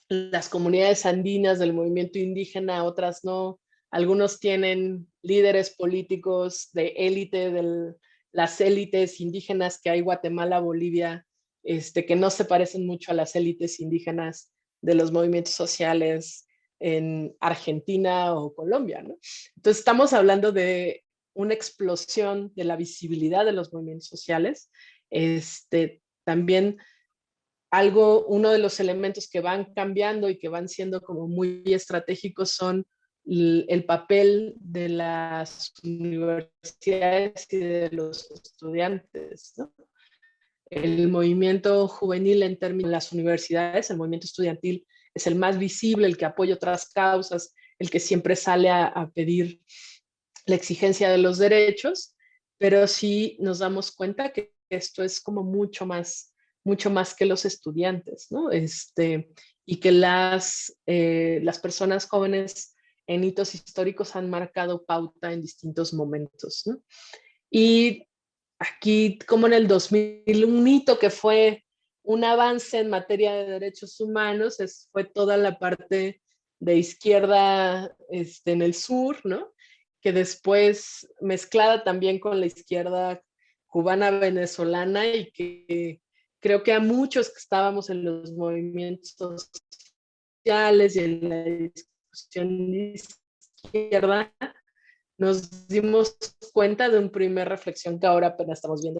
las comunidades andinas del movimiento indígena, otras no. Algunos tienen líderes políticos de élite, de las élites indígenas que hay Guatemala, Bolivia, que no se parecen mucho a las élites indígenas de los movimientos sociales en Argentina o Colombia, ¿no? Entonces estamos hablando de una explosión de la visibilidad de los movimientos sociales. También uno de los elementos que van cambiando y que van siendo como muy estratégicos son el papel de las universidades y de los estudiantes, ¿no? El movimiento juvenil en términos de las universidades, el movimiento estudiantil es el más visible, el que apoya otras causas, el que siempre sale a pedir la exigencia de los derechos, pero sí nos damos cuenta que esto es como mucho más que los estudiantes, ¿no? Y que las personas jóvenes en hitos históricos han marcado pauta en distintos momentos, ¿no? Y aquí, como en el 2000, un hito que fue un avance en materia de derechos humanos, fue toda la parte de izquierda en el sur, ¿no? Que después mezclada también con la izquierda cubana venezolana y que creo que a muchos que estábamos en los movimientos sociales y en la discusión de izquierda, nos dimos cuenta de una primera reflexión que ahora apenas estamos viendo.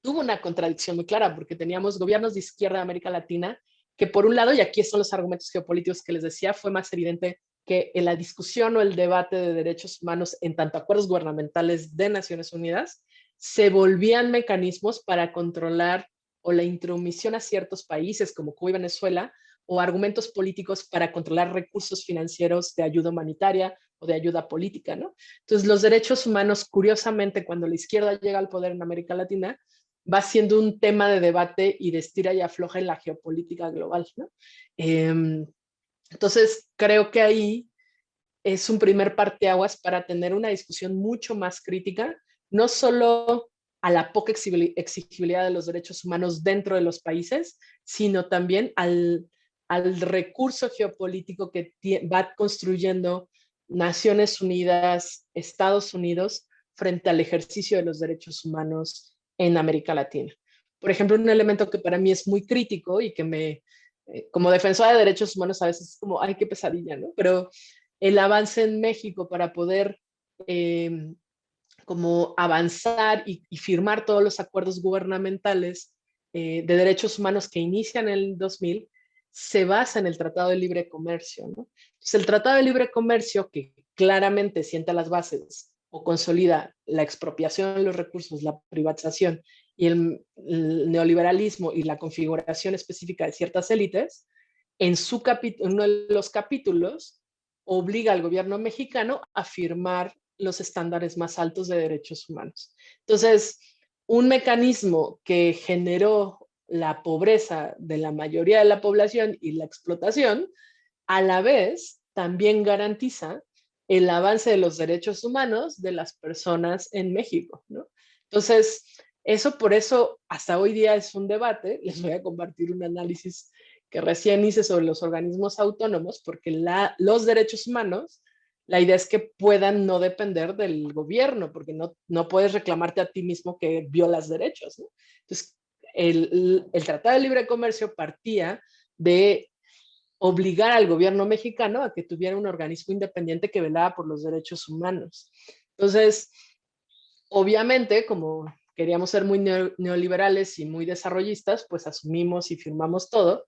Hubo una contradicción muy clara porque teníamos gobiernos de izquierda de América Latina que por un lado, y aquí son los argumentos geopolíticos que les decía, fue más evidente que en la discusión o el debate de derechos humanos en tanto acuerdos gubernamentales de Naciones Unidas se volvían mecanismos para controlar o la intromisión a ciertos países como Cuba y Venezuela, o argumentos políticos para controlar recursos financieros de ayuda humanitaria o de ayuda política, ¿no? Entonces, los derechos humanos, curiosamente, cuando la izquierda llega al poder en América Latina, va siendo un tema de debate y de estira y afloja en la geopolítica global, ¿no? Entonces, creo que ahí es un primer parteaguas para tener una discusión mucho más crítica, no solo a la poca exigibilidad de los derechos humanos dentro de los países, sino también al recurso geopolítico que va construyendo Naciones Unidas, Estados Unidos, frente al ejercicio de los derechos humanos en América Latina. Por ejemplo, un elemento que para mí es muy crítico y que como defensora de derechos humanos a veces es como, ay, qué pesadilla, ¿no? Pero el avance en México para poder como avanzar y firmar todos los acuerdos gubernamentales de derechos humanos que inician en el 2000, se basa en el Tratado de Libre Comercio, ¿no? Entonces, el Tratado de Libre Comercio, que claramente sienta las bases o consolida la expropiación de los recursos, la privatización y el neoliberalismo y la configuración específica de ciertas élites, en uno de los capítulos obliga al gobierno mexicano a firmar los estándares más altos de derechos humanos. Entonces, un mecanismo que generó la pobreza de la mayoría de la población y la explotación, a la vez también garantiza el avance de los derechos humanos de las personas en México, ¿no? Entonces, por eso, hasta hoy día es un debate. Les voy a compartir un análisis que recién hice sobre los organismos autónomos, porque los derechos humanos, la idea es que puedan no depender del gobierno, porque no puedes reclamarte a ti mismo que violas derechos, ¿no? Entonces, el Tratado de Libre Comercio partía de obligar al gobierno mexicano a que tuviera un organismo independiente que velaba por los derechos humanos. Entonces, obviamente, como queríamos ser muy neoliberales y muy desarrollistas, pues asumimos y firmamos todo,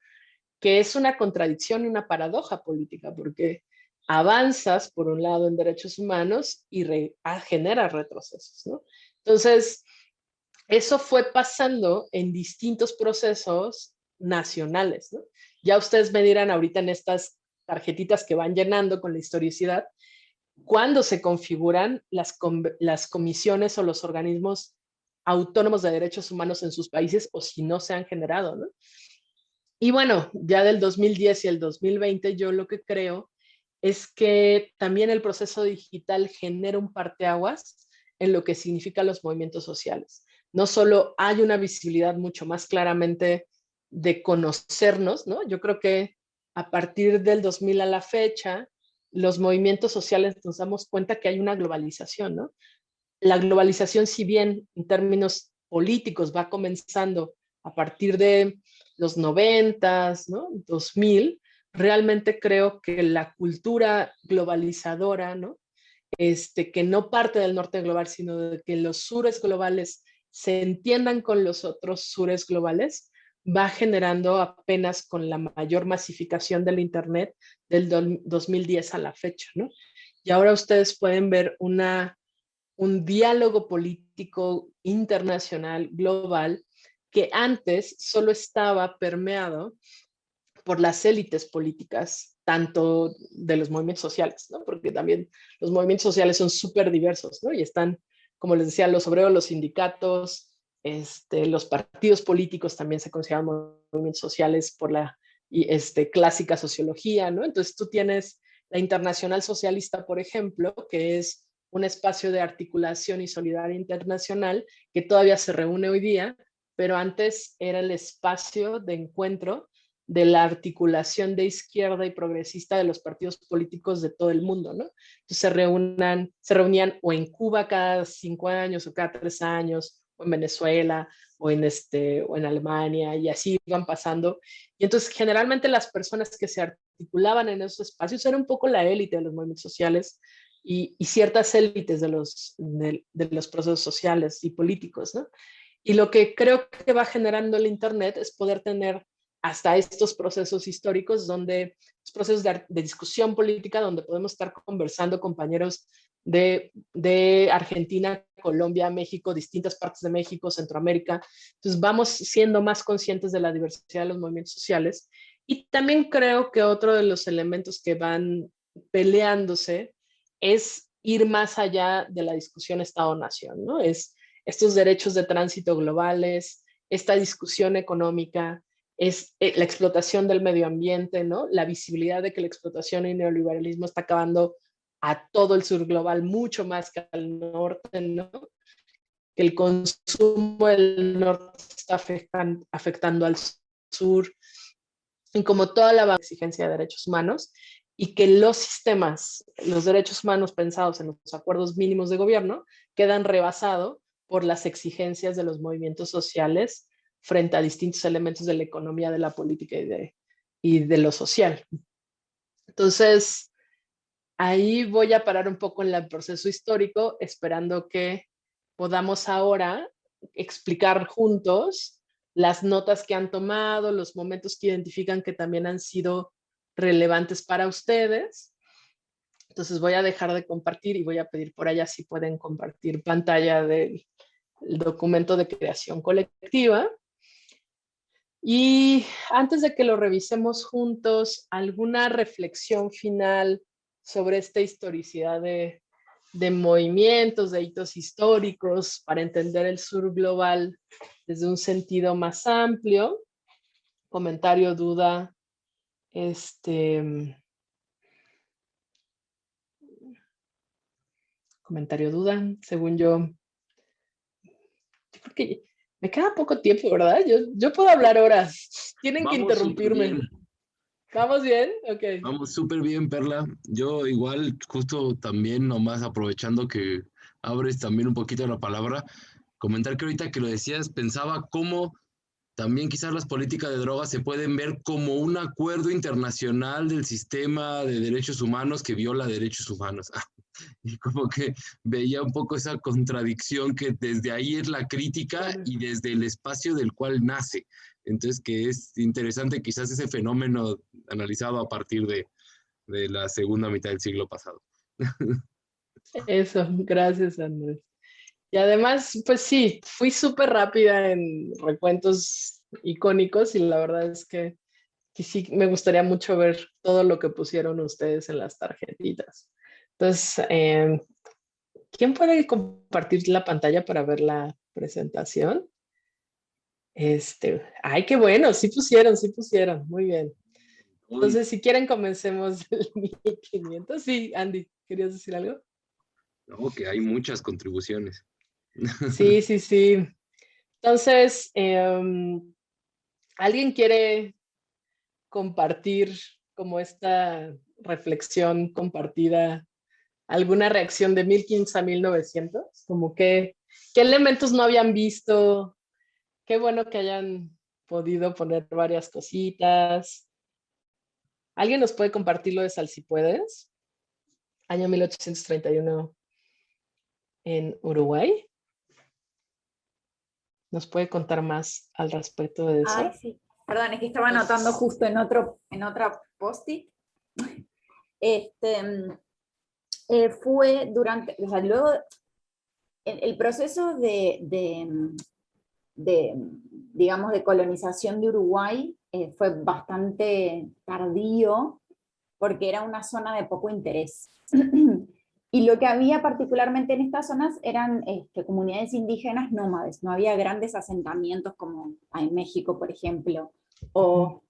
que es una contradicción y una paradoja política, porque avanzas, por un lado, en derechos humanos y generas retrocesos, ¿no? Entonces, eso fue pasando en distintos procesos nacionales, ¿no? Ya ustedes me dirán ahorita en estas tarjetitas que van llenando con la historicidad, cuándo se configuran las comisiones o los organismos autónomos de derechos humanos en sus países o si no se han generado, ¿no? Y bueno, ya del 2010 y el 2020 yo lo que creo es que también el proceso digital genera un parteaguas en lo que significan los movimientos sociales. No solo hay una visibilidad mucho más claramente de conocernos, ¿no? Yo creo que a partir del 2000 a la fecha, los movimientos sociales nos damos cuenta que hay una globalización, ¿no? La globalización, si bien en términos políticos va comenzando a partir de los 90s, ¿no? 2000, realmente creo que la cultura globalizadora, ¿no? Que no parte del norte global, sino de que los sures globales se entiendan con los otros sures globales, va generando apenas con la mayor masificación del Internet del 2010 a la fecha, ¿no? Y ahora ustedes pueden ver un diálogo político internacional, global, que antes solo estaba permeado por las élites políticas, tanto de los movimientos sociales, ¿no? Porque también los movimientos sociales son súper diversos, ¿no? Y están, como les decía, los obreros, los sindicatos, los partidos políticos también se consideran movimientos sociales por la clásica sociología, ¿no? Entonces tú tienes la Internacional Socialista, por ejemplo, que es un espacio de articulación y solidaridad internacional que todavía se reúne hoy día, pero antes era el espacio de encuentro de la articulación de izquierda y progresista de los partidos políticos de todo el mundo, ¿no? Entonces se reunían o en Cuba cada 5 años o cada 3 años, o en Venezuela, o en Alemania, y así iban pasando. Y entonces generalmente las personas que se articulaban en esos espacios eran un poco la élite de los movimientos sociales y ciertas élites de los procesos sociales y políticos, ¿no? Y lo que creo que va generando el Internet es poder tener hasta estos procesos históricos, procesos de discusión política, donde podemos estar conversando compañeros de Argentina, Colombia, México, distintas partes de México, Centroamérica. Entonces vamos siendo más conscientes de la diversidad de los movimientos sociales. Y también creo que otro de los elementos que van peleándose es ir más allá de la discusión Estado-Nación, ¿no? Es estos derechos de tránsito globales, esta discusión económica, es la explotación del medio ambiente, ¿no? La visibilidad de que la explotación y el neoliberalismo está acabando a todo el sur global, mucho más que al norte, ¿no? Que el consumo del norte está afectando al sur. y como toda la exigencia de derechos humanos, y que los sistemas, los derechos humanos pensados en los acuerdos mínimos de gobierno, quedan rebasados por las exigencias de los movimientos sociales frente a distintos elementos de la economía, de la política y de lo social. Entonces, ahí voy a parar un poco en el proceso histórico, esperando que podamos ahora explicar juntos las notas que han tomado, los momentos que identifican que también han sido relevantes para ustedes. Entonces voy a dejar de compartir y voy a pedir por allá si pueden compartir pantalla del documento de creación colectiva. Y antes de que lo revisemos juntos, ¿alguna reflexión final sobre esta historicidad de movimientos, de hitos históricos para entender el sur global desde un sentido más amplio? Comentario, duda, comentario, duda, según yo creo que me queda poco tiempo, ¿verdad? Yo puedo hablar horas, tienen que interrumpirme. ¿Vamos bien? Ok. Vamos súper bien, Perla. Yo igual, justo también, nomás aprovechando que abres también un poquito la palabra, comentar que ahorita que lo decías, pensaba cómo también quizás las políticas de drogas se pueden ver como un acuerdo internacional del sistema de derechos humanos que viola derechos humanos. Y como que veía un poco esa contradicción que desde ahí es la crítica y desde el espacio del cual nace. Entonces que es interesante quizás ese fenómeno analizado a partir de la segunda mitad del siglo pasado. Eso, gracias, Andrés. Y además, pues sí, fui súper rápida en recuentos icónicos y la verdad es que sí me gustaría mucho ver todo lo que pusieron ustedes en las tarjetitas. Entonces, ¿quién puede compartir la pantalla para ver la presentación? Ay, qué bueno, sí pusieron, muy bien. Entonces, si quieren, comencemos el 1500. Sí, Andy, ¿querías decir algo? No, que hay muchas contribuciones. Sí. Entonces, ¿alguien quiere compartir como esta reflexión compartida, alguna reacción de 1500 a 1900? Como qué elementos no habían visto. Qué bueno que hayan podido poner varias cositas. ¿Alguien nos puede compartir lo de Sal si puedes? Año 1831 en Uruguay. ¿Nos puede contar más al respecto de eso? Ay, sí. Perdón, es que estaba anotando justo en otra post-it. Fue durante, o sea, luego, el proceso digamos, de colonización de Uruguay fue bastante tardío, porque era una zona de poco interés. Y lo que había particularmente en estas zonas eran comunidades indígenas nómades, no había grandes asentamientos como en México, por ejemplo, o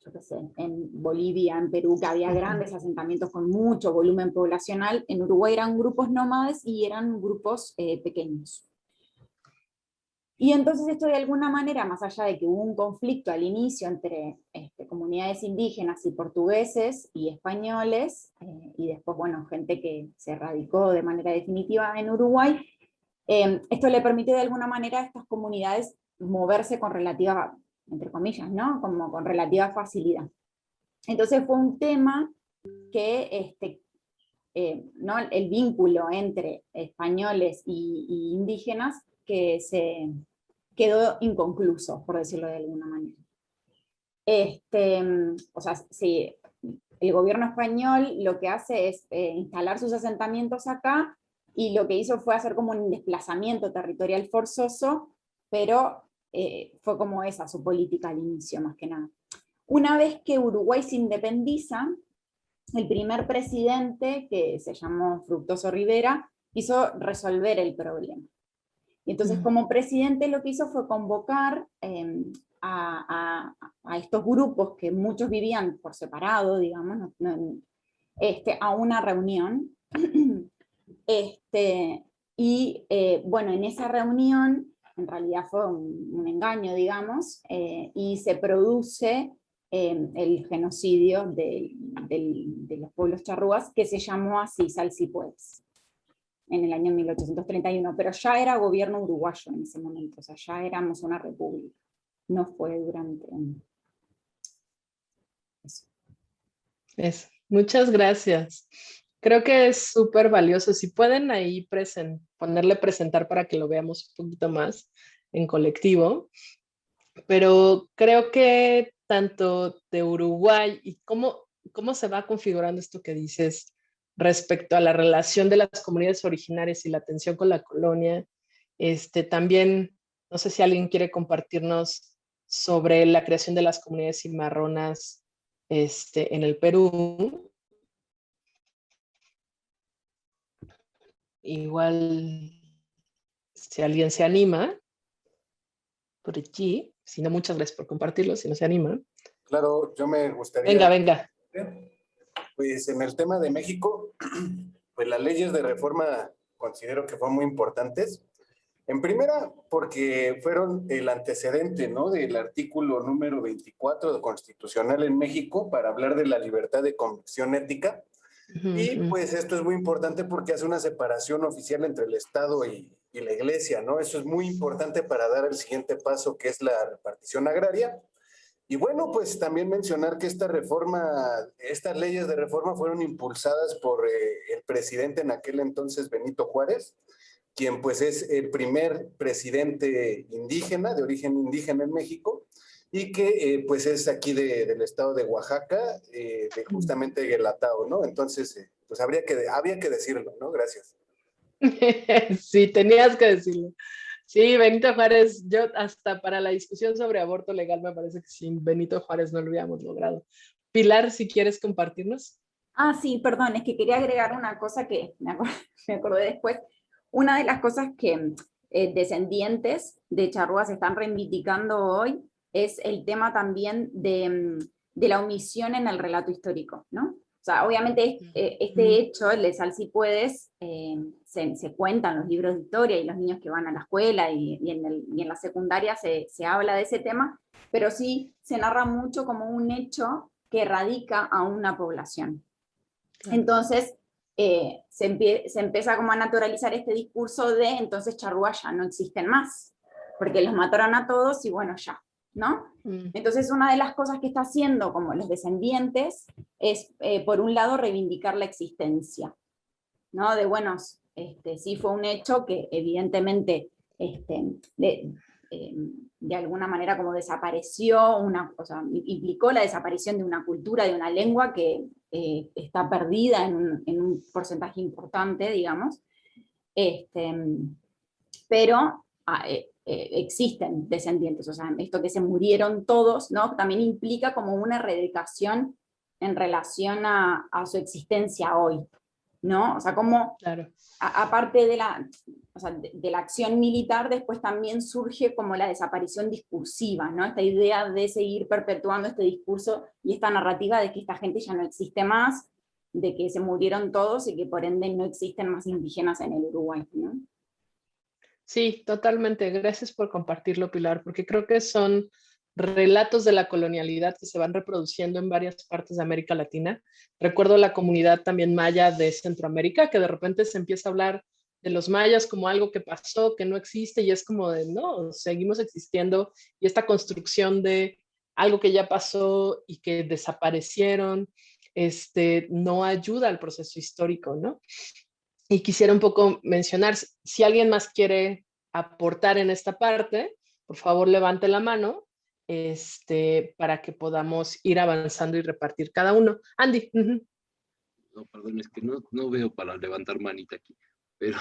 yo qué sé, en Bolivia, en Perú, que había grandes asentamientos con mucho volumen poblacional. En Uruguay eran grupos nómades y eran grupos pequeños. Y entonces esto de alguna manera, más allá de que hubo un conflicto al inicio entre comunidades indígenas y portugueses y españoles, y después, bueno, gente que se radicó de manera definitiva en Uruguay, esto le permitió de alguna manera a estas comunidades moverse con relativa, entre comillas, ¿no? Como con relativa facilidad. Entonces fue un tema que ¿no? El vínculo entre españoles y indígenas que se quedó inconcluso, por decirlo de alguna manera. O sea, sí, el gobierno español lo que hace es instalar sus asentamientos acá, y lo que hizo fue hacer como un desplazamiento territorial forzoso, pero fue como esa su política al inicio, más que nada. Una vez que Uruguay se independiza, el primer presidente, que se llamó Fructuoso Rivera, quiso resolver el problema. Y entonces, como presidente, lo que hizo fue convocar a estos grupos, que muchos vivían por separado, digamos, a una reunión. Bueno, en esa reunión en realidad fue un engaño, digamos, y se produce el genocidio de los pueblos charrúas, que se llamó así, Salsipuedes, en el año 1831, pero ya era gobierno uruguayo en ese momento, o sea, ya éramos una república, no fue durante eso. Muchas gracias. Creo que es súper valioso. Si pueden ahí ponerle presentar para que lo veamos un poquito más en colectivo, pero creo que tanto de Uruguay y cómo se va configurando esto que dices respecto a la relación de las comunidades originarias y la tensión con la colonia, también, no sé si alguien quiere compartirnos sobre la creación de las comunidades cimarronas en el Perú. Igual, si alguien se anima, por allí, si no, muchas gracias por compartirlo, si no se anima. Claro, yo me gustaría... Venga. Pues en el tema de México, pues las leyes de reforma considero que fueron muy importantes. En primera, porque fueron el antecedente, ¿no?, del artículo número 24 constitucional en México para hablar de la libertad de convicción ética. Y pues esto es muy importante porque hace una separación oficial entre el Estado y la Iglesia, ¿no? Eso es muy importante para dar el siguiente paso, que es la repartición agraria. Y bueno, pues también mencionar que estas leyes de reforma fueron impulsadas por el presidente en aquel entonces, Benito Juárez, quien pues es el primer presidente indígena, de origen indígena en México, y que pues es aquí del estado de Oaxaca, justamente Guelatao, ¿no? Entonces, pues había que decirlo, ¿no? Gracias. Sí, tenías que decirlo. Sí, Benito Juárez, yo hasta para la discusión sobre aborto legal me parece que sin Benito Juárez no lo hubiéramos logrado. Pilar, si quieres compartirnos. Sí, perdón, es que quería agregar una cosa que me acordé después. Una de las cosas que descendientes de charrúas están reivindicando hoy es el tema también de la omisión en el relato histórico, ¿no? O sea, obviamente este hecho, el de Salsipuedes, se cuenta en los libros de historia y los niños que van a la escuela y en la secundaria se habla de ese tema, pero sí se narra mucho como un hecho que erradica a una población. Entonces, se empieza como a naturalizar este discurso de entonces charrúas ya no existen más, porque los mataron a todos y bueno, ya, ¿no? Entonces una de las cosas que está haciendo como los descendientes es, por un lado, reivindicar la existencia, ¿no? De bueno, sí fue un hecho que evidentemente de alguna manera como desapareció, o sea, implicó la desaparición de una cultura, de una lengua que está perdida en un porcentaje importante, digamos, pero existen descendientes, o sea, esto que se murieron todos, ¿no? También implica como una erradicación en relación a su existencia hoy, ¿no? O sea, como aparte de la acción militar, después también surge como la desaparición discursiva, ¿no? Esta idea de seguir perpetuando este discurso y esta narrativa de que esta gente ya no existe más, de que se murieron todos y que por ende no existen más indígenas en el Uruguay, ¿no? Sí, totalmente. Gracias por compartirlo, Pilar, porque creo que son relatos de la colonialidad que se van reproduciendo en varias partes de América Latina. Recuerdo la comunidad también maya de Centroamérica, que de repente se empieza a hablar de los mayas como algo que pasó, que no existe, y es como de, no, seguimos existiendo, y esta construcción de algo que ya pasó y que desaparecieron, no ayuda al proceso histórico, ¿no? Y quisiera un poco mencionar, si alguien más quiere aportar en esta parte, por favor levante la mano, para que podamos ir avanzando y repartir cada uno. Andy. No, perdón, es que no veo para levantar manita aquí, pero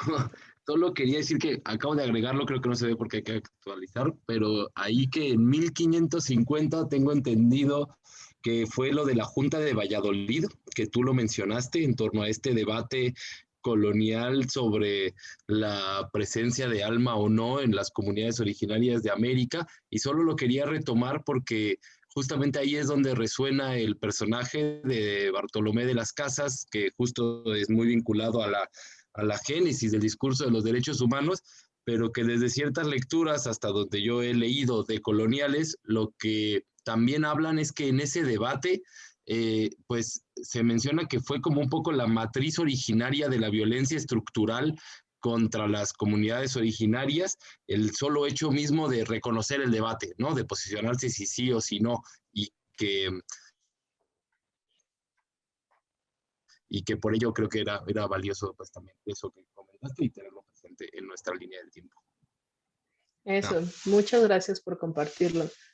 solo quería decir que acabo de agregarlo, creo que no se ve porque hay que actualizar, pero ahí que en 1550 tengo entendido que fue lo de la Junta de Valladolid, que tú lo mencionaste en torno a este debate colonial sobre la presencia de alma o no en las comunidades originarias de América, y solo lo quería retomar porque justamente ahí es donde resuena el personaje de Bartolomé de las Casas, que justo es muy vinculado a la génesis del discurso de los derechos humanos, pero que desde ciertas lecturas, hasta donde yo he leído de coloniales, lo que también hablan es que en ese debate, pues se menciona que fue como un poco la matriz originaria de la violencia estructural contra las comunidades originarias, el solo hecho mismo de reconocer el debate, ¿no? De posicionarse si sí o si no, y que por ello creo que era valioso pues también eso que comentaste y tenerlo presente en nuestra línea del tiempo. Eso, muchas gracias por compartirlo.